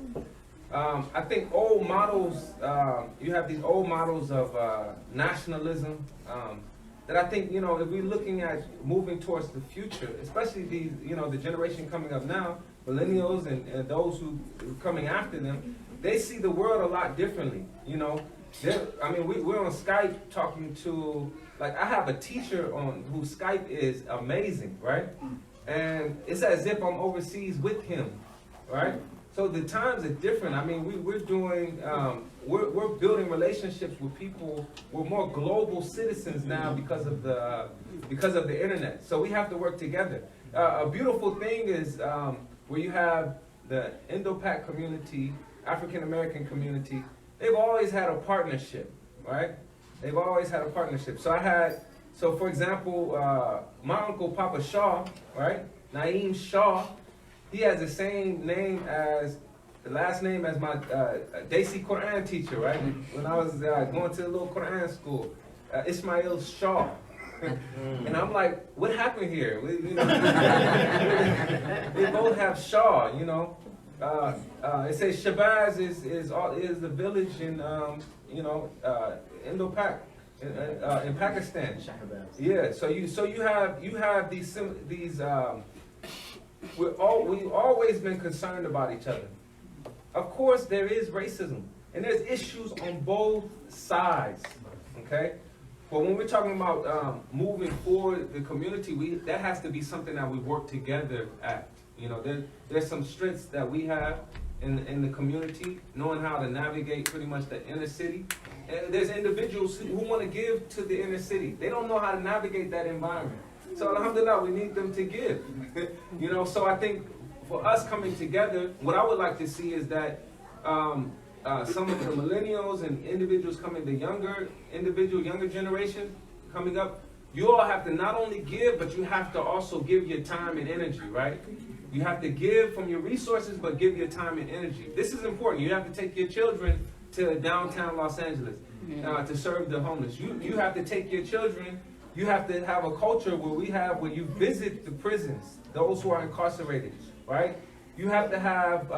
Speaker 1: I think old models, you have these old models of nationalism that I think, if we're looking at moving towards the future, especially these, the generation coming up now, millennials and those who are coming after them, they see the world a lot differently. We're on Skype talking to, like, I have a teacher whose Skype is amazing, right? And it's as if I'm overseas with him, right? So the times are different. We're doing, we're building relationships with people. We're more global citizens now because of the internet. So we have to work together. A beautiful thing is where you have the Indo-Pac community, African American community. They've always had a partnership, right? They've always had a partnership. So for example, my uncle Papa Shaw, right? Naeem Shaw. He has the same name the last name as my Desi Quran teacher, right? When I was going to a little Quran school, Ismail Shaw. And I'm like, what happened here? They both have Shaw, It says Shabazz is the village in, Indo-Pak, in Pakistan. Yeah, so you have these we've always been concerned about each other. Of course, there is racism, and there's issues on both sides, okay? But when we're talking about moving forward the community, that has to be something that we work together at. You know, there's some strengths that we have in the community, knowing how to navigate pretty much the inner city. And there's individuals who want to give to the inner city. They don't know how to navigate that environment. So alhamdulillah, we need them to give. You know, so I think for us coming together, what I would like to see is that some of the millennials and individuals coming, the younger generation coming up, you all have to not only give, but you have to also give your time and energy, right? You have to give from your resources, but give your time and energy. This is important. You have to take your children to downtown Los Angeles to serve the homeless. You have to take your children. You have to have a culture where you visit the prisons, those who are incarcerated, right? You have to have,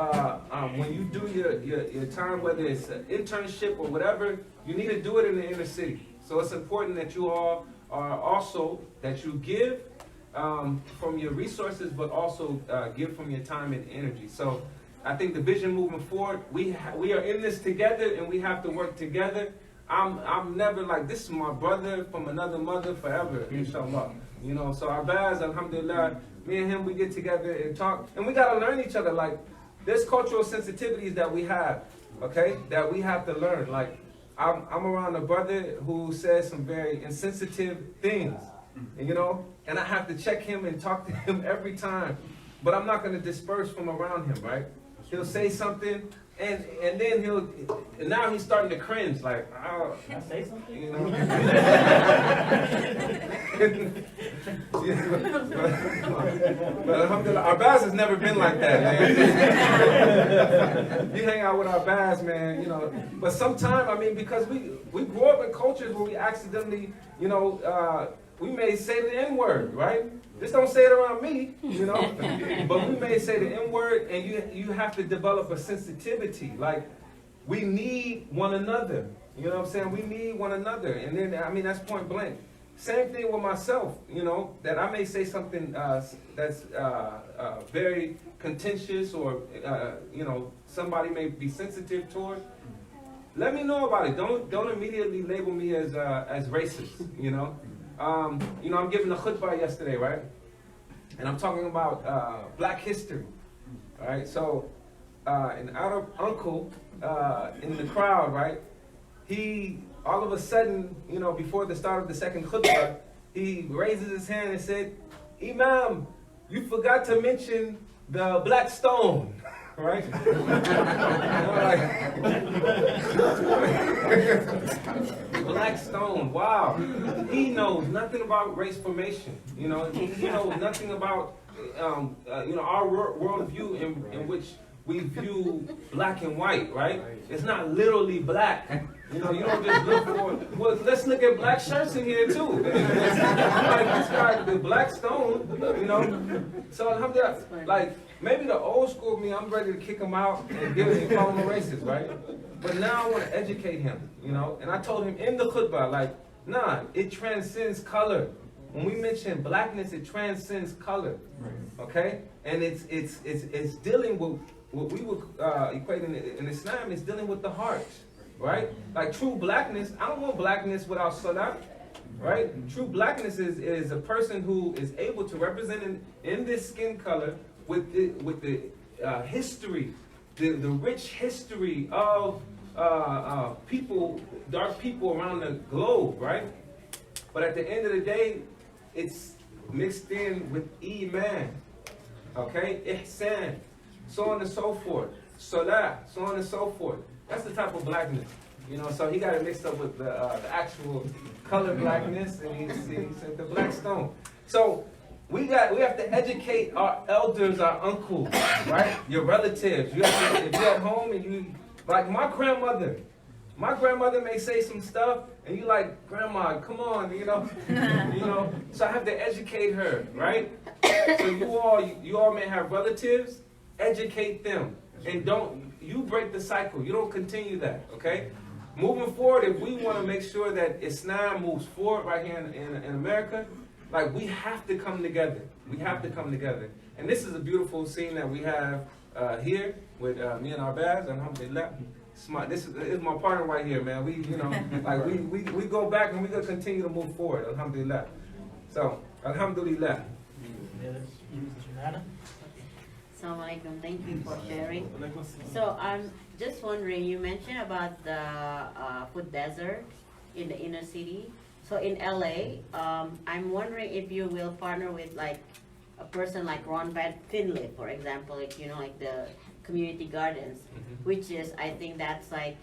Speaker 1: when you do your time, whether it's an internship or whatever, you need to do it in the inner city. So it's important that you all are also, that you give from your resources, but also give from your time and energy. So I think the vision moving forward, we are in this together and we have to work together. I'm never like, this is my brother from another mother forever, inshallah. You know, so Arbaz, alhamdulillah, me and him, we get together and talk. And we got to learn each other. Like, there's cultural sensitivities that we have, okay, that we have to learn. Like, I'm around a brother who says some very insensitive things, and, you know, and I have to check him and talk to him every time. But I'm not going to disperse from around him, right? He'll say something, and then now he's starting to cringe, like, oh,
Speaker 2: Can I say something?
Speaker 1: you know. But alhamdulillah, Arbaz has never been like that, man. You hang out with Arbaz, man, you know. But sometimes, I mean, because we grew up in cultures where we accidentally, you know, we may say the N-word, right? Just don't say it around me, you know. But we may say the N-word, and you have to develop a sensitivity. Like, we need one another. You know what I'm saying? We need one another. And then, I mean, that's point blank. Same thing with myself, you know, that I may say something that's very contentious or, you know, somebody may be sensitive toward. Let me know about it. Don't immediately label me as racist, you know. You know, I'm giving a khutbah yesterday, right? And I'm talking about black history, right? So, an Arab uncle in the crowd, right? He, all of a sudden, you know, before the start of the second khutbah, he raises his hand and said, "Imam, you forgot to mention the black stone." Right? Black stone, wow. He knows nothing about race formation. You know, he knows nothing about, you know, our worldview in which we view black and white, right? It's not literally black. You know, you don't just look for, well, let's look at black shirts in here too. Like, describe the black stone, you know? So, alhamdulillah, like, maybe the old school me, I'm ready to kick him out and give him, call him a racist, right? But now I want to educate him, you know? And I told him in the khutbah, like, nah, it transcends color. When we mention blackness, it transcends color, okay? And it's dealing with what we would equate in Islam, is dealing with the heart, right? Like true blackness, I don't want blackness without salah, right? True blackness is a person who is able to represent in this skin color with the history, the rich history of people, dark people around the globe, right? But at the end of the day, it's mixed in with iman, okay? Ihsan, so on and so forth. Salah, so on and so forth. That's the type of blackness, you know. So he got it mixed up with the actual color blackness, and he said the black stone. So we have to educate our elders, our uncles, right? Your relatives. You have to, if you're at home and you, like my grandmother may say some stuff, and you like, Grandma, come on, you know, you know. So I have to educate her, right? So you all may have relatives. Educate them, and you break the cycle. You don't continue that, okay? Moving forward, if we want to make sure that Islam moves forward right here in America, like, we have to come together. We have to come together. And this is a beautiful scene that we have here with me and Arbaz, alhamdulillah. Smart. This is my partner right here, man. We, you know, like we go back and we gonna continue to move forward. Alhamdulillah. So, alhamdulillah.
Speaker 7: Assalamu alaikum. Thank you for sharing. So I'm just wondering, you mentioned about the food desert in the inner city. So in LA, I'm wondering if you will partner with like a person like Ron Van Finley, for example, like, you know, like the community gardens, which is, I think that's I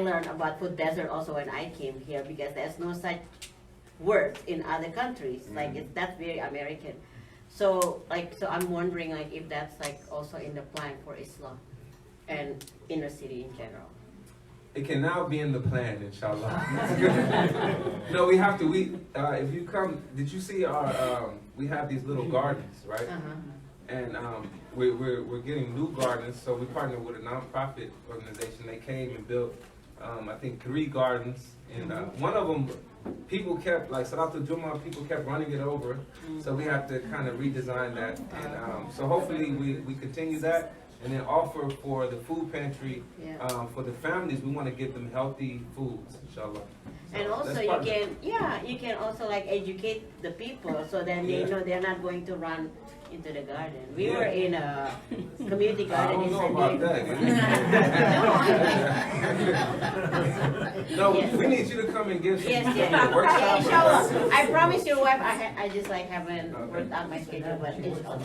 Speaker 7: learned about food desert also when I came here, because there's no such word in other countries. Like that's very American. So I'm wondering like if that's like also in the plan for Islam and inner city in general.
Speaker 1: It can now be in the plan, inshallah. No, we have to. If you come, did you see our? We have these little gardens, right? And we're getting new gardens. So we partnered with a nonprofit organization. They came and built, I think, 3 gardens, and one of them, people kept, like Salatul Jummah, people kept running it over. So we have to kind of redesign that, and so hopefully we continue that. And then offer for the food pantry, for the families. We want to give them healthy foods, inshallah. So
Speaker 7: and also you can also like educate the people so then they know they're not going to run into the garden. We were in a community garden in San Diego.
Speaker 1: No, we need you to come and give some
Speaker 7: workshops. Inshallah. I promise your wife, I just like haven't worked out my schedule, but inshallah.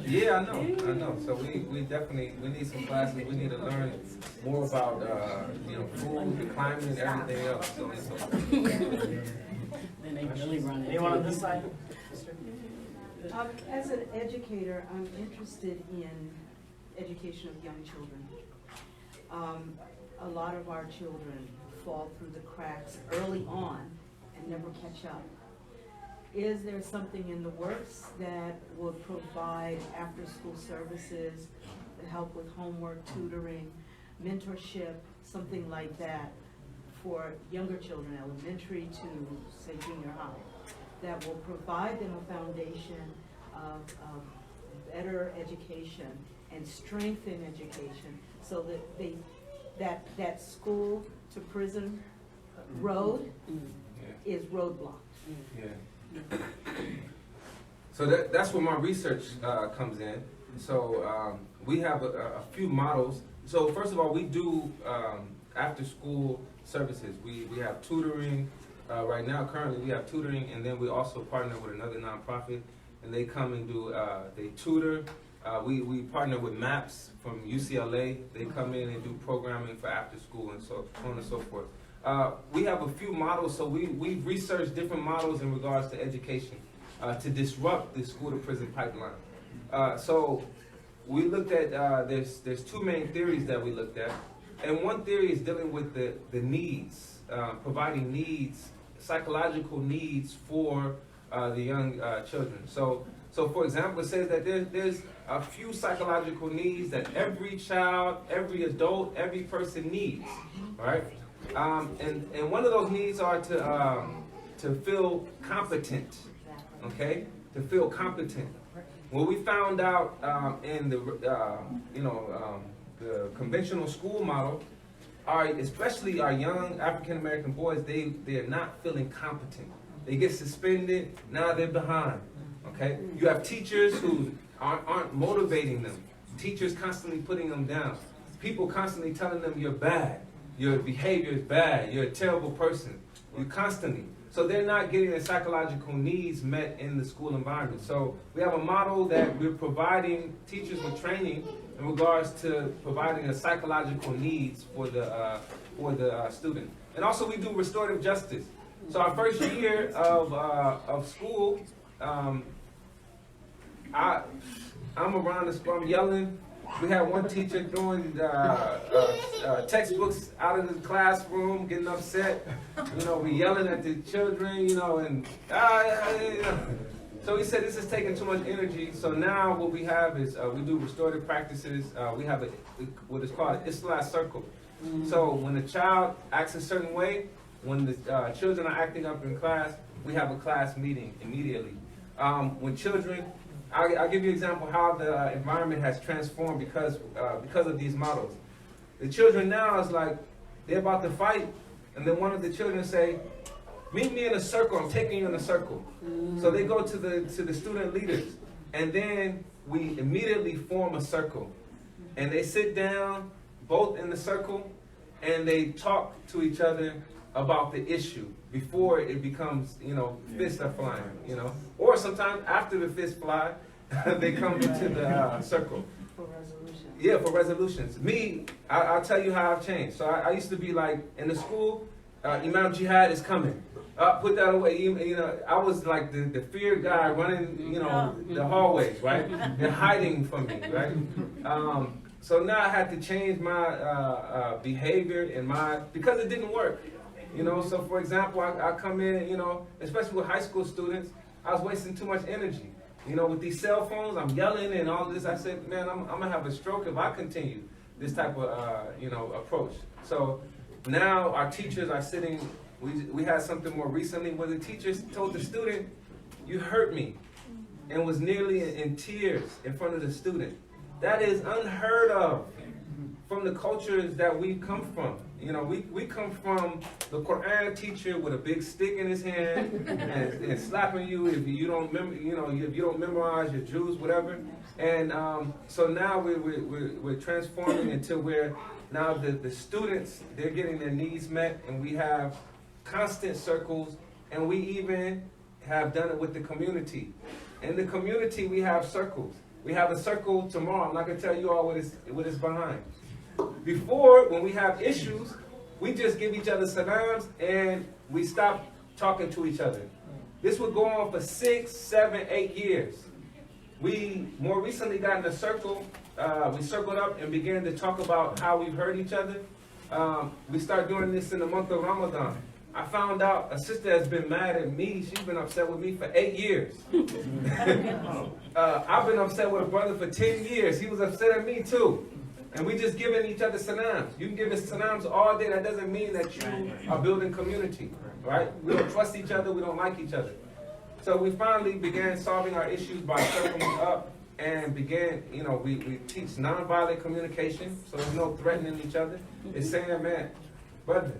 Speaker 1: Yeah, I know. So we definitely, we need some classes. We need to learn more about, you know, food, the climate, and everything else. So
Speaker 5: Then they really run into
Speaker 2: Anyone on this side?
Speaker 8: As an educator, I'm interested in education of young children. A lot of our children fall through the cracks early on and never catch up. Is there something in the works that would provide after-school services, help with homework, tutoring, mentorship, something like that for younger children, elementary to, say, junior high, that will provide them a foundation of better education and strengthen education so that that school to prison road is roadblocked?
Speaker 1: Yeah. So that's where my research comes in. So we have a few models. So first of all, we do after school services. We have tutoring. Right now, currently, we have tutoring, and then we also partner with another nonprofit, and they come and do, they tutor. We partner with MAPS from UCLA. They come in and do programming for after school and so on and so forth. We have a few models, so we've researched different models in regards to education to disrupt the school to prison pipeline. So we looked at, there's 2 main theories that we looked at, and one theory is dealing with the needs, providing needs, psychological needs for the young children. So for example, it says that there's a few psychological needs that every child, every adult, every person needs, right? And one of those needs are to feel competent, okay? To feel competent. What we found out in the the conventional school model, especially our young African American boys, they are not feeling competent. They get suspended, now they're behind. Okay? You have teachers who aren't motivating them. Teachers constantly putting them down. People constantly telling them you're bad. Your behavior is bad. You're a terrible person. You constantly. So they're not getting their psychological needs met in the school environment. So we have a model that we're providing teachers with training in regards to providing the psychological needs for the student. And also we do restorative justice. So our first year of school, I'm around the school, I'm yelling. We had one teacher throwing textbooks out of the classroom, getting upset. You know, we yelling at the children, you know, and so he said this is taking too much energy. So now what we have is we do restorative practices. We have what is called an Islah circle. So when a child acts a certain way, when the children are acting up in class, we have a class meeting immediately. When children, I'll give you an example how the environment has transformed because of these models. The children now is like, they're about to fight, and then one of the children say, meet me in a circle, I'm taking you in a circle. So they go to the student leaders, and then we immediately form a circle. And they sit down, both in the circle, and they talk to each other about the issue before it becomes, fists are flying, Or sometimes after the fists fly, they come into the circle.
Speaker 8: For resolution.
Speaker 1: Yeah, for resolutions. Me, I'll tell you how I've changed. So I used to be like, in the school, Imam Jihad is coming. Put that away. I was like the feared guy running, the hallways, right? They're hiding from me, right? So now I had to change my behavior and because it didn't work. So for example, I come in, especially with high school students, I was wasting too much energy. With these cell phones, I'm yelling and all this. I said, man, I'm gonna have a stroke if I continue this type of, approach. So now our teachers are sitting. We had something more recently where the teachers told the student, "You hurt me," and was nearly in tears in front of the student. That is unheard of from the cultures that we come from. We come from the Quran teacher with a big stick in his hand and slapping you if you don't if you don't memorize your Jews, whatever. And so now we're transforming until now the students, they're getting their needs met, and we have constant circles, and we even have done it with the community. In the community, we have circles. We have a circle tomorrow. I'm not going to tell you all what it's behind. Before, when we have issues, we just give each other salams and we stop talking to each other. This would go on for 6, 7, 8 years. We more recently got in a circle. We circled up and began to talk about how we've hurt each other. We started doing this in the month of Ramadan. I found out a sister has been mad at me. She's been upset with me for 8 years. I've been upset with a brother for 10 years. He was upset at me too. And we just giving each other salams. You can give us salams all day. That doesn't mean that you are building community, right? We don't trust each other. We don't like each other. So we finally began solving our issues by circling up and began, we teach nonviolent communication. So there's no threatening each other. It's saying, man, brother,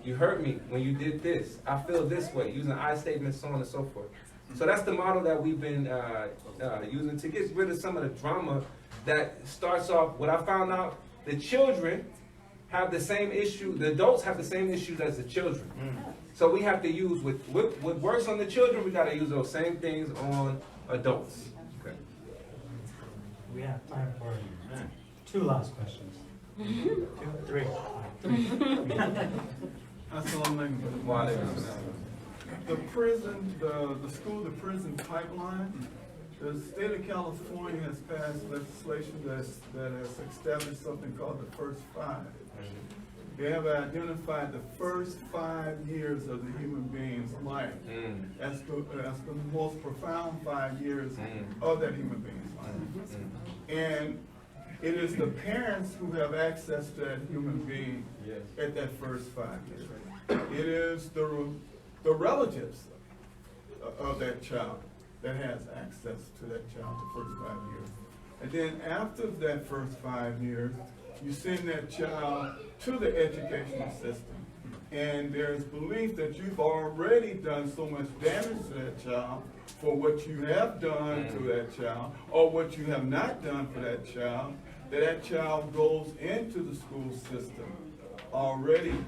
Speaker 1: you hurt me when you did this. I feel this way, using I statements, so on and so forth. So that's the model that we've been using to get rid of some of the drama that starts off. What I found out, the children have the same issue, the adults have the same issues as the children. So we have to use, what works on the children, we got to use those same things on adults. Okay.
Speaker 2: We have time for 2 last questions. 2, 3.
Speaker 3: Assalamu alaikum. The prison, the school to prison pipeline, the state of California has passed legislation that has established something called the first 5. They have identified the first 5 years of the human being's life as the most profound 5 years of that human being's life. And it is the parents who have access to that human being at that first 5 years. It is the relatives of that child that has access to that child the first 5 years. And then after that first 5 years, you send that child to the educational system. And there's belief that you've already done so much damage to that child for what you have done to that child, or what you have not done for that child goes into the school system already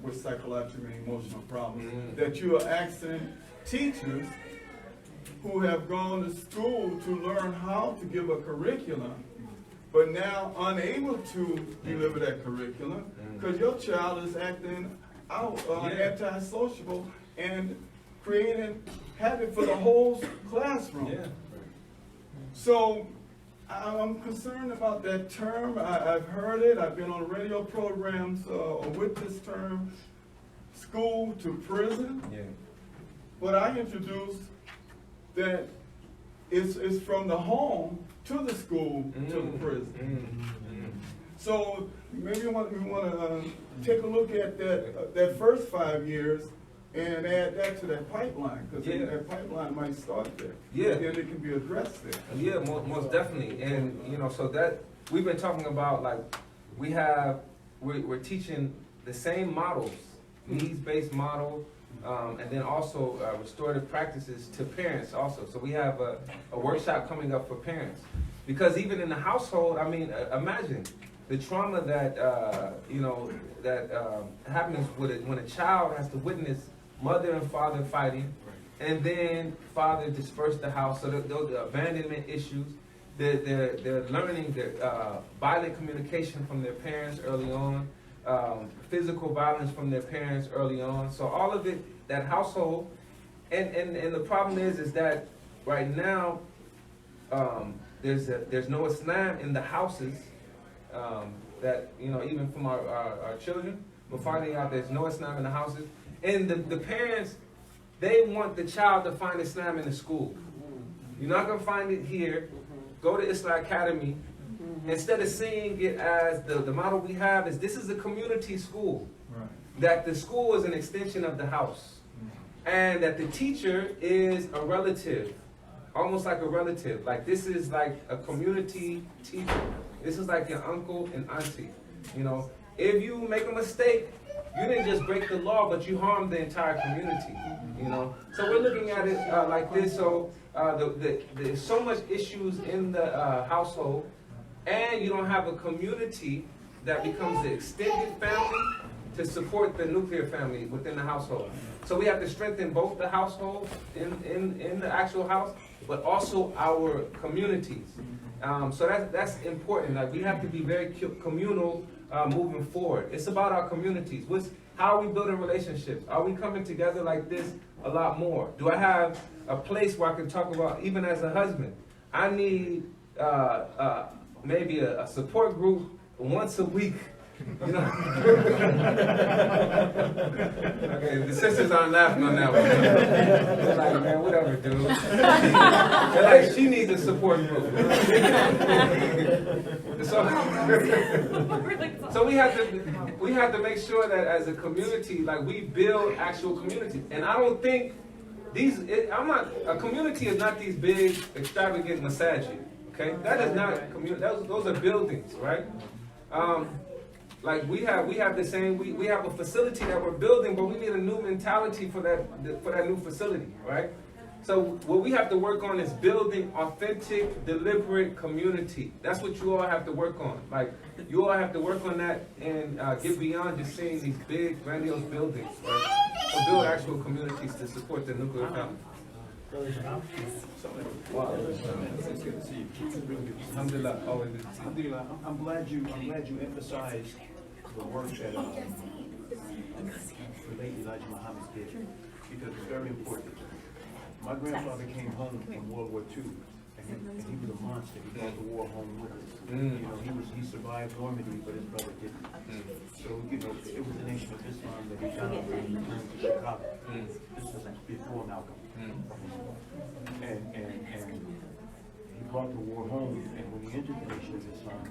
Speaker 3: with psychological and emotional problems. That you are asking teachers who have gone to school to learn how to give a curriculum, but now unable to deliver that curriculum because your child is acting out antisocial and creating havoc for the whole classroom. So I'm concerned about that term. I've heard it. I've been on radio programs with this term, school to prison. But I introduced that it's from the home to the school to the prison. So maybe we want to take a look at that first 5 years and add that to that pipeline, because that pipeline might start there. And then it can be addressed there.
Speaker 1: Most definitely. And so that we've been talking about, like, we're teaching the same models, needs-based model, and then also restorative practices to parents also. So we have a workshop coming up for parents. Because even in the household, I mean, imagine the trauma that, happens when a child has to witness mother and father fighting, and then father dispersed the house. So the abandonment issues, they're learning violent communication from their parents early on, physical violence from their parents early on. So all of it, that household, and the problem is that right now there's no Islam in the houses. That even from our children, we're finding out there's no Islam in the houses, and the parents, they want the child to find Islam in the school. You're not gonna find it here. Go to Islam Academy. Instead of seeing it as the model we have is this is a community school.
Speaker 3: Right.
Speaker 1: That the school is an extension of the house. And that the teacher is a relative. Almost like a relative. Like this is like a community teacher. This is like your uncle and auntie. If you make a mistake, you didn't just break the law, but you harmed the entire community. So we're looking at it like this. So there's so much issues in the household, and you don't have a community that becomes the extended family to support the nuclear family within the household. So we have to strengthen both the household in the actual house, but also our communities. So that's important. Like we have to be very communal moving forward. It's about our communities. How are we building relationships? Are we coming together like this a lot more? Do I have a place where I can talk about, even as a husband, I need maybe a support group once a week. Okay, the sisters aren't laughing on that one. They're like, man, whatever, dude. They're like, she needs a support group. So we have to make sure that as a community, like we build actual communities. And I don't think a community is not these big, extravagant massages. Okay, that is not community. Those are buildings, right? Like we have the same. We have a facility that we're building, but we need a new mentality for that new facility, right? So what we have to work on is building authentic, deliberate community. That's what you all have to work on. Like you all have to work on that and get beyond just seeing these big, grandiose buildings, right? So build actual communities to support the nuclear family. Wow.
Speaker 9: It's good to see you. Really good to see you.
Speaker 1: Alhamdulillah, always good to see you.
Speaker 9: Alhamdulillah, I'm glad you emphasized the work that the late Elijah Muhammad did, because it's very important. My grandfather came home from World War II, and he was a monster. He brought the war home with him. He survived Normandy, but his brother didn't. So it was the Nation of Islam that he founded when he returned to Chicago. This was before Malcolm. And he brought the war home, and when he entered the Nation of Islam,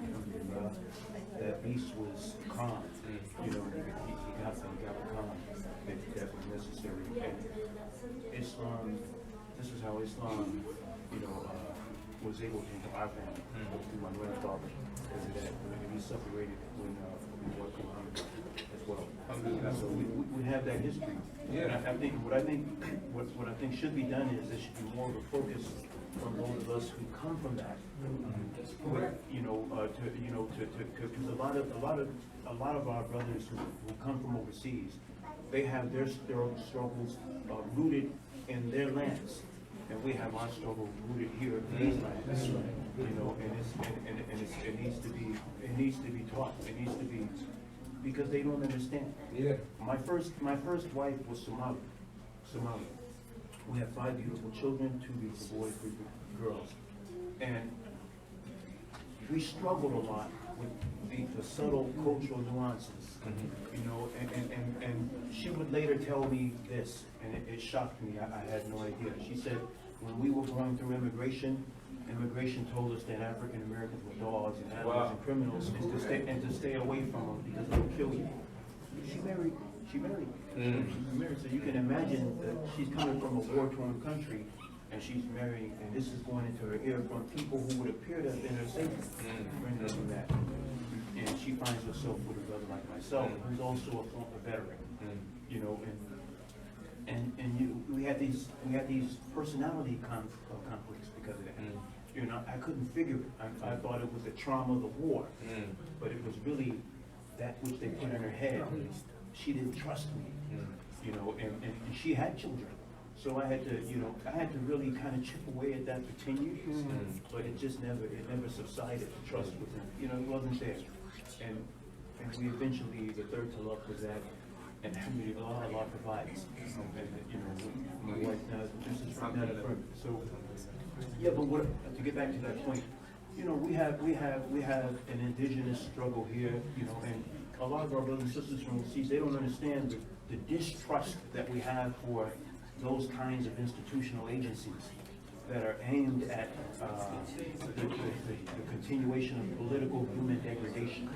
Speaker 9: that beast was calm. He got the calm that was necessary. And Islam, this is how Islam, was able to enter our family through my grandfather, and that he separated when we worked with Muhammad as well. So we have that history.
Speaker 1: Yeah.
Speaker 9: And I think what I think should be done is there should be more of a focus from those of us who come from that. Because a lot of our brothers who come from overseas, they have their struggles rooted in their lands, and we have our struggle rooted here in these lands. And it needs to be taught. It needs to be, because they don't understand.
Speaker 1: Yeah.
Speaker 9: My first wife was Somali. We have 5 beautiful children, 2 beautiful boys, 3 girls, and we struggled a lot with the subtle cultural nuances, and she would later tell me this, and it shocked me. I had no idea. She said, when we were going through immigration told us that African Americans were dogs and animals and criminals, and to stay away from them because they'll kill you. She married. So you can imagine that she's coming from a war-torn country, and she's marrying, and this is going into her ear from people who would appear to have been her savior, from that. and she finds herself with a brother like myself, who's also a veteran, you know, we had these personality conflicts because of that. You know, I couldn't figure it. I thought it was the trauma of the war, but it was really that which they put in her head. She didn't trust me, you know, and she had children. So I had to, you know, I had to really kind of chip away at that for 10 years, but it never subsided. The trust wasn't, you know, it wasn't there. And we eventually, the third talaq was that, and alhamdulillah, Allah provides. And, you know, my wife now, this is from that affirmed. So, yeah, but to get back to that point, you know, we have an indigenous struggle here, you know, and a lot of our brothers and sisters from overseas, they don't understand the distrust that we have for those kinds of institutional agencies that are aimed at the continuation of political human degradation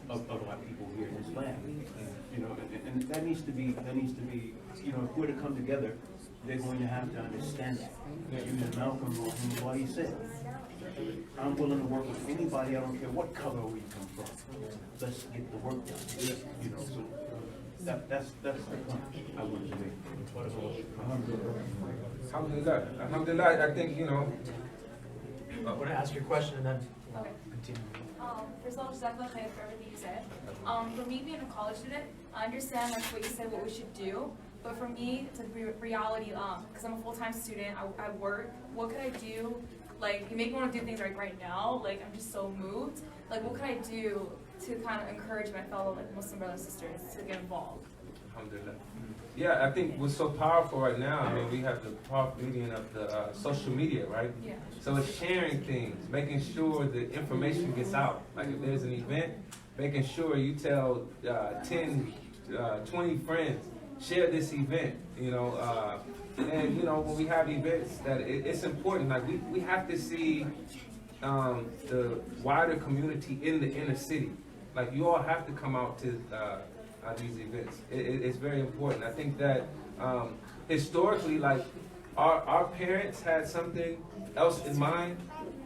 Speaker 9: of our people here in this land. You know, and that needs to be, you know, if we're to come together, they're going to have to understand that. Even Malcolm, what he said, I'm willing to work with anybody, I don't care what color we come from. Let's get the work done. You know, so that's the point I wanted to make.
Speaker 1: Alhamdulillah. Alhamdulillah, I think, you know.
Speaker 2: I want to ask your question and then
Speaker 10: Okay.
Speaker 2: continue.
Speaker 10: First of all, Jazakallah khair for everything you said. For me being a college student, I understand like what you said, what we should do. But for me, it's like reality, because I'm a full-time student, I work. What could I do? Like, you make me want to do things right now. Like, I'm just so moved. Like, what could I do to kind of encourage my fellow like Muslim brothers and sisters to get involved?
Speaker 1: Alhamdulillah. Yeah, I think what's so powerful right now, I mean, we have the powerful medium of the social media, right?
Speaker 10: Yeah.
Speaker 1: So it's sharing things, making sure the information gets out. Like if there's an event, making sure you tell 10, 20 friends, share this event, you know. And, you know, when we have events, that it's important. Like we have to see the wider community in the inner city. Like you all have to come out to these events. It's very important. I think that historically, like our parents had something else in mind.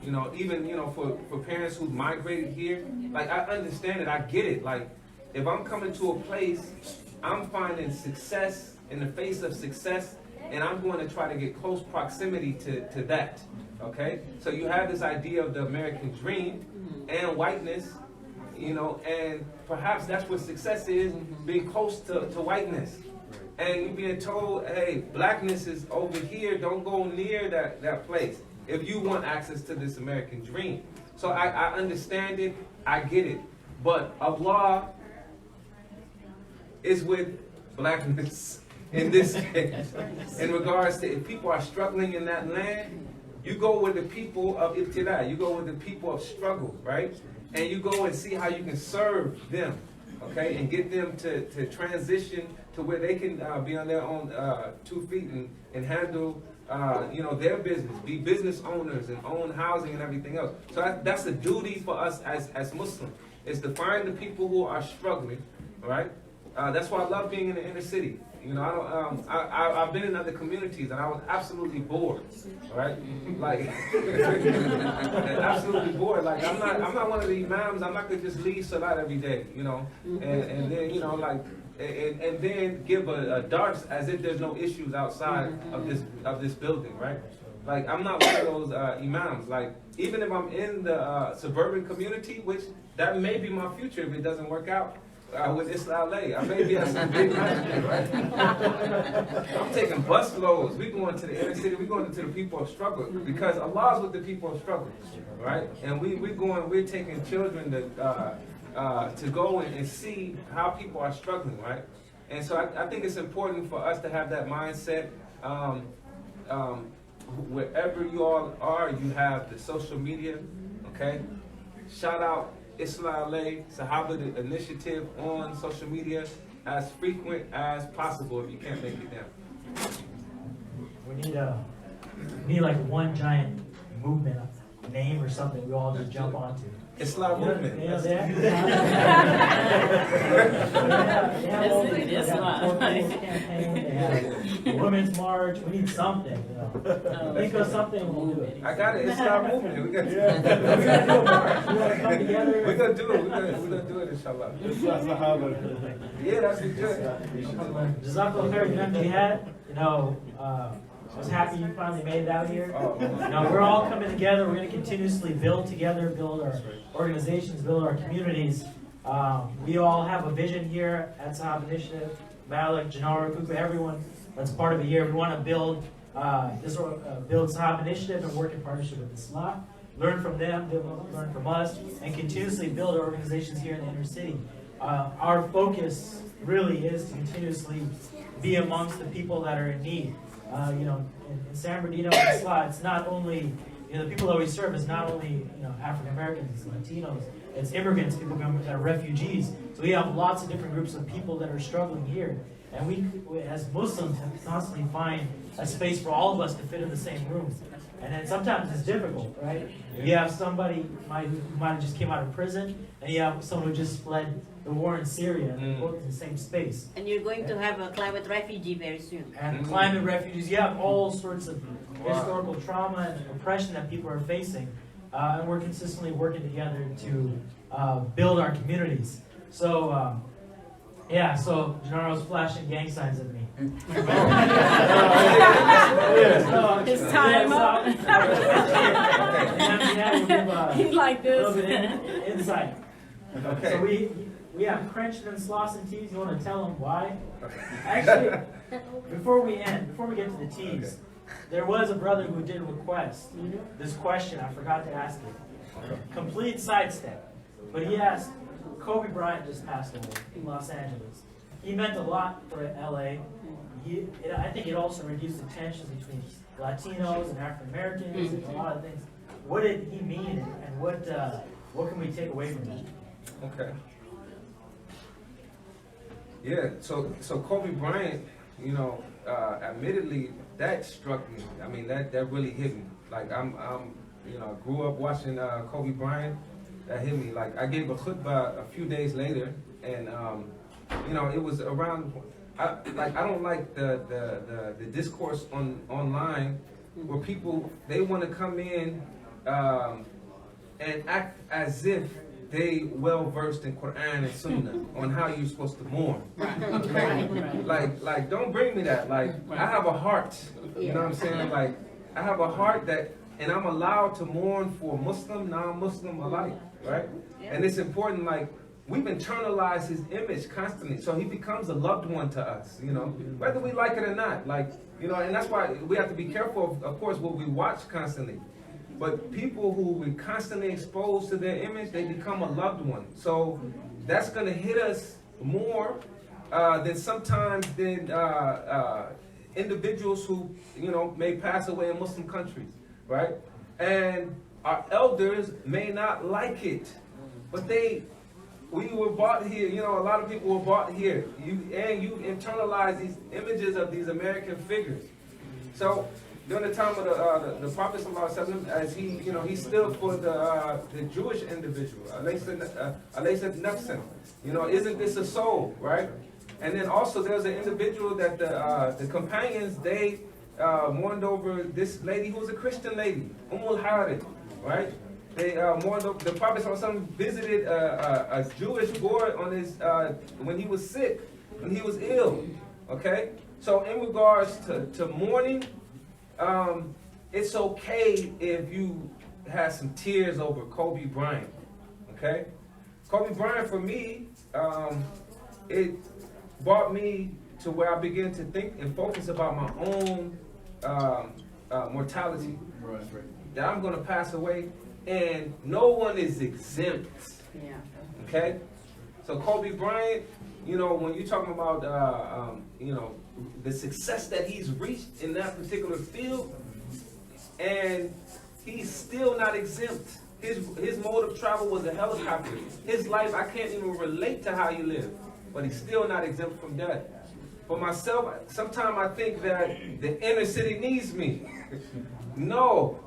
Speaker 1: You know, even, you know, for parents who migrated here, like I understand it, I get it. Like if I'm coming to a place, I'm finding success in the face of success, and I'm going to try to get close proximity to that. Okay? So you have this idea of the American dream and whiteness. You know, and perhaps that's what success is, being close to whiteness. And you're being told, hey, blackness is over here, don't go near that place if you want access to this American dream. So I understand it, I get it. But Allah is with blackness in this case. In regards to if people are struggling in that land, you go with the people of ibtila, you go with the people of struggle, right? And you go and see how you can serve them, okay, and get them to transition to where they can be on their own 2 feet and handle, you know, their business, be business owners and own housing and everything else. So that's the duty for us as Muslims, is to find the people who are struggling, all right? That's why I love being in the inner city. You know, I've been in other communities and I was absolutely bored, right? Like, absolutely bored. Like, I'm not one of the imams. I'm not gonna just leave salat every day, you know, and then, you know, like, and then give a darts as if there's no issues outside of this building, right? Like, I'm not one of those imams. Like, even if I'm in the suburban community, which that may be my future if it doesn't work out. With Islam, I may be at some big masjid, right? I'm taking bus loads. We going to the inner city. We going to the people of struggle because Allah's with the people of struggle, right? And we're taking children to go and see how people are struggling, right? And so I think it's important for us to have that mindset. Wherever you all are, you have the social media, okay? Shout out Islam Sahaba, the initiative on social media, as frequent as possible if you can't make it down.
Speaker 2: We need like one giant movement name or something we all just jump onto.
Speaker 1: Islam movement.
Speaker 2: You know,
Speaker 5: That's it, Islam.
Speaker 2: They have a women's march. We need something. You know. Think of something, we'll do it.
Speaker 1: I got it. Islam movement. We got to do it.
Speaker 2: We gotta do a march. We gotta come together.
Speaker 1: We're gonna do it. We're gonna do it, inshallah.
Speaker 9: Sahaba.
Speaker 1: Yeah, that's good.
Speaker 2: Jazakallah khair, Imam Jihad. You know, I was happy you finally made it out here. You know, we're all coming together. We're going to continuously build together, build our organizations, build our communities. We all have a vision here at Sahaba Initiative. Malik, Janara, Kuka, everyone that's part of it here. We want to build build Sahaba Initiative and work in partnership with Islam. Learn from them, they'll learn from us, and continuously build our organizations here in the inner city. Our focus really is to continuously be amongst the people that are in need. You know, in San Bernardino and SLA, it's not only, you know, the people that we serve is not only, you know, African Americans, Latinos, it's immigrants, people that are refugees. So we have lots of different groups of people that are struggling here. And we as Muslims, have to constantly find a space for all of us to fit in the same room. And then sometimes it's difficult, right? You have somebody who might have just came out of prison, and you have someone who just fled the war in Syria, and both in the same space.
Speaker 7: And you're going to have a climate refugee very soon.
Speaker 2: And climate refugees, you have all sorts of historical trauma and oppression that people are facing. And we're consistently working together to build our communities. So, yeah, so Gennaro's flashing gang signs at me.
Speaker 5: His time up. He's like
Speaker 2: A little
Speaker 5: this.
Speaker 2: bit insight.
Speaker 1: Okay.
Speaker 2: So we have Crenchton and Slauson teas. You want to tell them why? Actually, before we get to the teas, there was a brother who did request this question. I forgot to ask it. Complete sidestep. But he asked, Kobe Bryant just passed away in Los Angeles. He meant a lot for LA. I think it also reduced the tensions between Latinos and African Americans and a lot of things. What did he mean, and what can we take away from that?
Speaker 1: Okay. Yeah, so Kobe Bryant, you know, admittedly, that struck me. I mean, that really hit me. Like I'm you know, I grew up watching Kobe Bryant. That hit me. Like I gave a khutbah a few days later, and you know, it was around. I don't like the discourse online where people, they want to come in and act as if they well versed in Quran and Sunnah on how you're supposed to mourn. Like don't bring me that. Like I have a heart, you know what I'm saying? Like I have a heart that, and I'm allowed to mourn for Muslim, non-Muslim alike, right? And it's important. Like we've internalized his image constantly, so he becomes a loved one to us, you know, whether we like it or not. Like, you know, and that's why we have to be careful of course, what we watch constantly. But people who we constantly exposed to their image, they become a loved one. So that's going to hit us more than sometimes individuals who, you know, may pass away in Muslim countries, right? And our elders may not like it, but we were brought here, you know, a lot of people were brought here. You internalize these images of these American figures. So during the time of the Prophet ﷺ, as he, you know, he stood for the Jewish individual, alaysa nafsan, you know, isn't this a soul, right? And then also there's an individual that the companions, they mourned over this lady who was a Christian lady, al-Harith, right? They mourned over, the Prophet ﷺ visited a Jewish boy on his, when he was sick, when he was ill, okay? So in regards to mourning, it's okay if you have some tears over Kobe Bryant, okay? Kobe Bryant, for me, it brought me to where I began to think and focus about my own mortality.
Speaker 9: Right.
Speaker 1: That I'm going to pass away, and no one is exempt.
Speaker 7: Yeah.
Speaker 1: Okay? So Kobe Bryant, you know, when you're talking about, you know, the success that he's reached in that particular field, and he's still not exempt. His mode of travel was a helicopter. His life, I can't even relate to how he lived, but he's still not exempt from death. For myself, sometimes I think that the inner city needs me. No,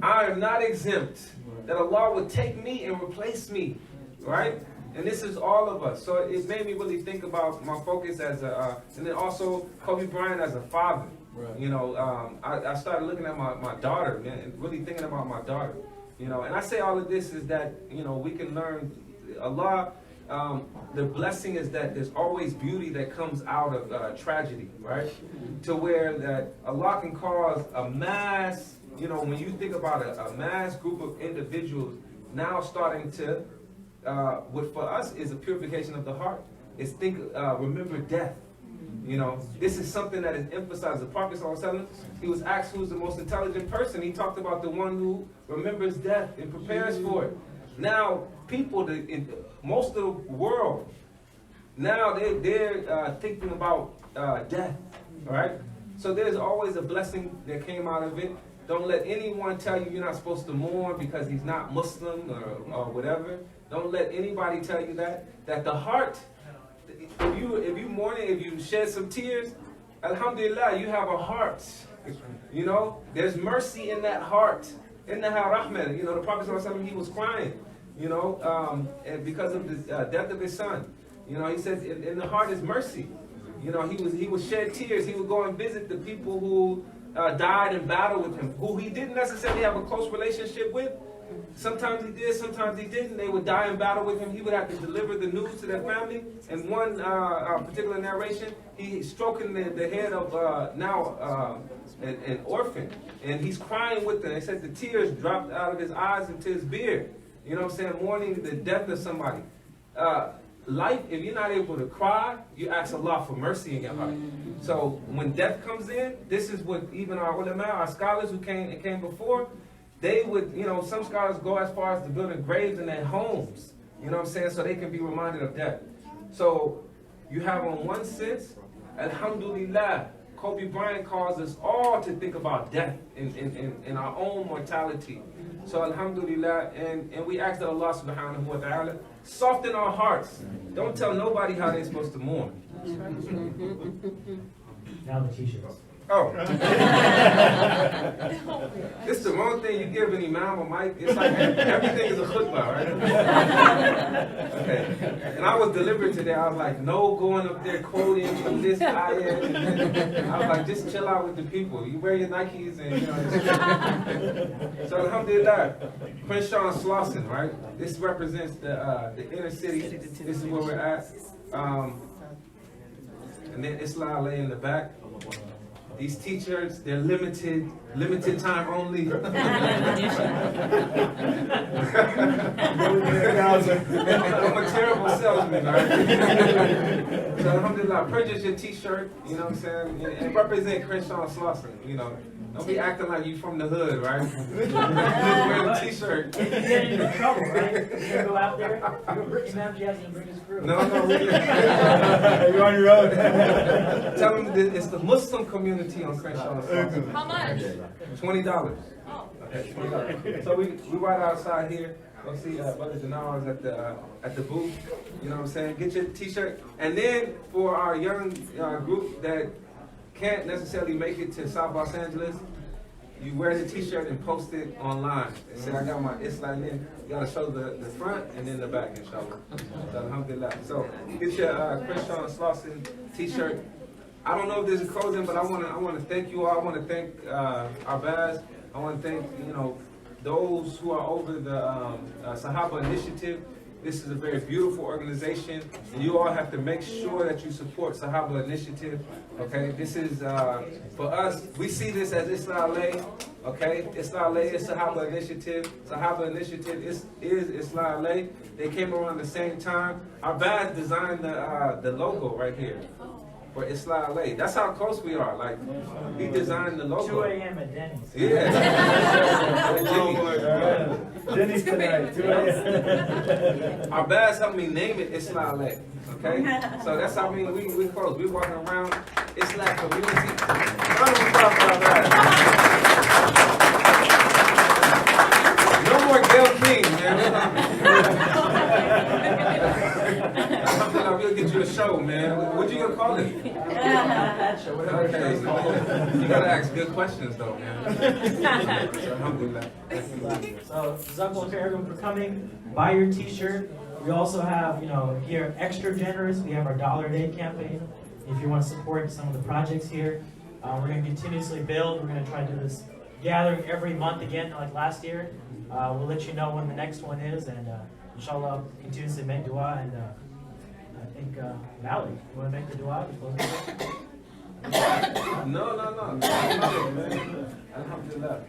Speaker 1: I am not exempt. That Allah would take me and replace me, right? And this is all of us. So it made me really think about my focus as a, and then also Kobe Bryant as a father.
Speaker 9: Right.
Speaker 1: You know, I started looking at my daughter, man, and really thinking about my daughter. You know, and I say all of this is that, you know, we can learn Allah. The blessing is that there's always beauty that comes out of tragedy, right? To where that Allah can cause a mass, you know, when you think about a mass group of individuals now starting to, what for us is a purification of the heart, is remember death. You know, this is something that is emphasized. The Prophet ﷺ, he was asked who's the most intelligent person. He talked about the one who remembers death and prepares for it. Now, people, most of the world, now they're thinking about death, all right? So there's always a blessing that came out of it. Don't let anyone tell you you're not supposed to mourn because he's not Muslim or whatever. Don't let anybody tell you that the heart, if you mourn it, if you shed some tears, alhamdulillah, you have a heart. You know, there's mercy in that heart. Innaha rahmah. You know, the Prophet ﷺ, he was crying, you know, and because of the death of his son. You know, he says in the heart is mercy. You know, he would shed tears. He would go and visit the people who died in battle with him, who he didn't necessarily have a close relationship with. Sometimes he did, sometimes he didn't. They would die in battle with him. He would have to deliver the news to their family. And one particular narration, he's stroking the head of an orphan, and he's crying with them. They said the tears dropped out of his eyes into his beard. You know what I'm saying? Mourning the death of somebody. Life, if you're not able to cry, you ask Allah for mercy in your heart. So when death comes in, this is what even our ulama, our scholars who came before, they would, you know, some scholars go as far as to building graves in their homes. You know what I'm saying? So they can be reminded of death. So you have on one sense, alhamdulillah, Kobe Bryant calls us all to think about death in our own mortality. So alhamdulillah, and we ask that Allah subhanahu wa ta'ala soften our hearts. Don't tell nobody how they're supposed to mourn.
Speaker 2: Now the t-shirts.
Speaker 1: Oh. It's the wrong thing you give an imam a mic. It's like everything is a khutbah, right? Okay. And I was deliberate today. I was like, no going up there quoting from this ayah. I was like, just chill out with the people. You wear your Nikes and, you know. So alhamdulillah, Prince Sean Slauson, right? This represents the inner city. This is where we're at. And then Isla lay in the back. These t-shirts, they're limited time only. I'm a terrible salesman, right? So alhamdulillah, purchase your t-shirt, you know what I'm saying? And represent Christian Slauson, you know. Don't be acting like you from the hood, right? Just wear the t-shirt.
Speaker 2: If you get into trouble, right? You're gonna go out there, Imam Jihad and bring his crew.
Speaker 1: No, really.
Speaker 9: You're on your own.
Speaker 1: Tell them that it's the Muslim community on Crenshaw.
Speaker 10: How much?
Speaker 1: $20.
Speaker 10: Oh.
Speaker 1: Okay, $20. So we right outside here. Go see Brother Janar's at the booth. You know what I'm saying? Get your t-shirt. And then for our young group that can't necessarily make it to South Los Angeles, you wear the t-shirt and post it online. And say, I got my Islam in. You gotta show the front and then the back, inshallah. So alhamdulillah. So get your Christian Slauson t-shirt. I don't know if there's a closing, but I wanna thank you all. I wanna thank our Baz. I wanna thank, you know, those who are over the Sahaba initiative. This is a very beautiful organization, and you all have to make sure that you support Sahaba Initiative, okay? This is, for us, we see this as Islam, okay? Islam is Sahaba Initiative. Sahaba Initiative is Islam. They came around the same time. Our Baz designed the logo right here for Islam. That's how close we are. Like, he designed the logo.
Speaker 2: 2 a.m. at Denny's.
Speaker 1: Yeah.
Speaker 9: Denny's tonight. 2 a.m.
Speaker 1: Our Baz helped me name it Islam, okay? So that's how we close. We walking around Islam community. Round of applause for our Baz. No more Gail King, man. Alhamdulillah, we'll get you a show, man. What you gonna call it?
Speaker 2: Jihad show, whatever
Speaker 1: Okay,
Speaker 2: it's called.
Speaker 1: you gotta ask good questions though, man. So, alhamdulillah.
Speaker 2: So, Jazakallah khair everyone for coming. Buy your t-shirt. We also have, here, Extra Generous. We have our $1 a Day campaign. If you want to support some of the projects here, we're going to continuously build. We're going to try to do this gathering every month again, like last year. We'll let you know when the next one is, and inshallah, continuously make dua. And I think, Valerie, you want to make the dua?
Speaker 1: No. Alhamdulillah.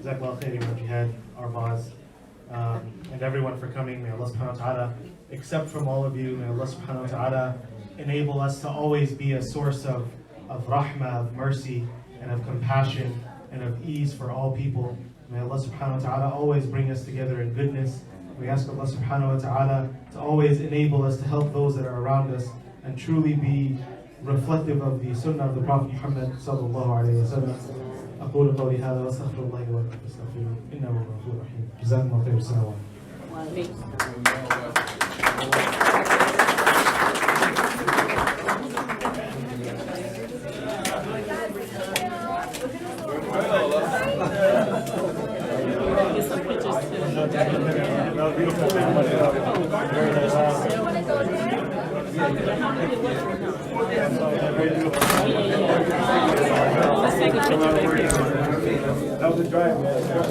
Speaker 11: Jazakallah khair, Imam Jihad, Armaz, and everyone for coming. May Allah subhanahu wa ta'ala accept from all of you. May Allah subhanahu wa ta'ala enable us to always be a source of rahmah, of mercy, and of compassion, and of ease for all people. May Allah subhanahu wa ta'ala always bring us together in goodness. We ask Allah subhanahu wa ta'ala to always enable us to help those that are around us and truly be reflective of the sunnah of the Prophet Muhammad sallallahu alayhi wa sallam. أقول قولي هذا وأستغفر الله ولكم فاستغفروه إنه هو الغفور الرحيم. جزاكم الله خير. السلام
Speaker 5: Let's take a picture.
Speaker 11: That was a drive, man.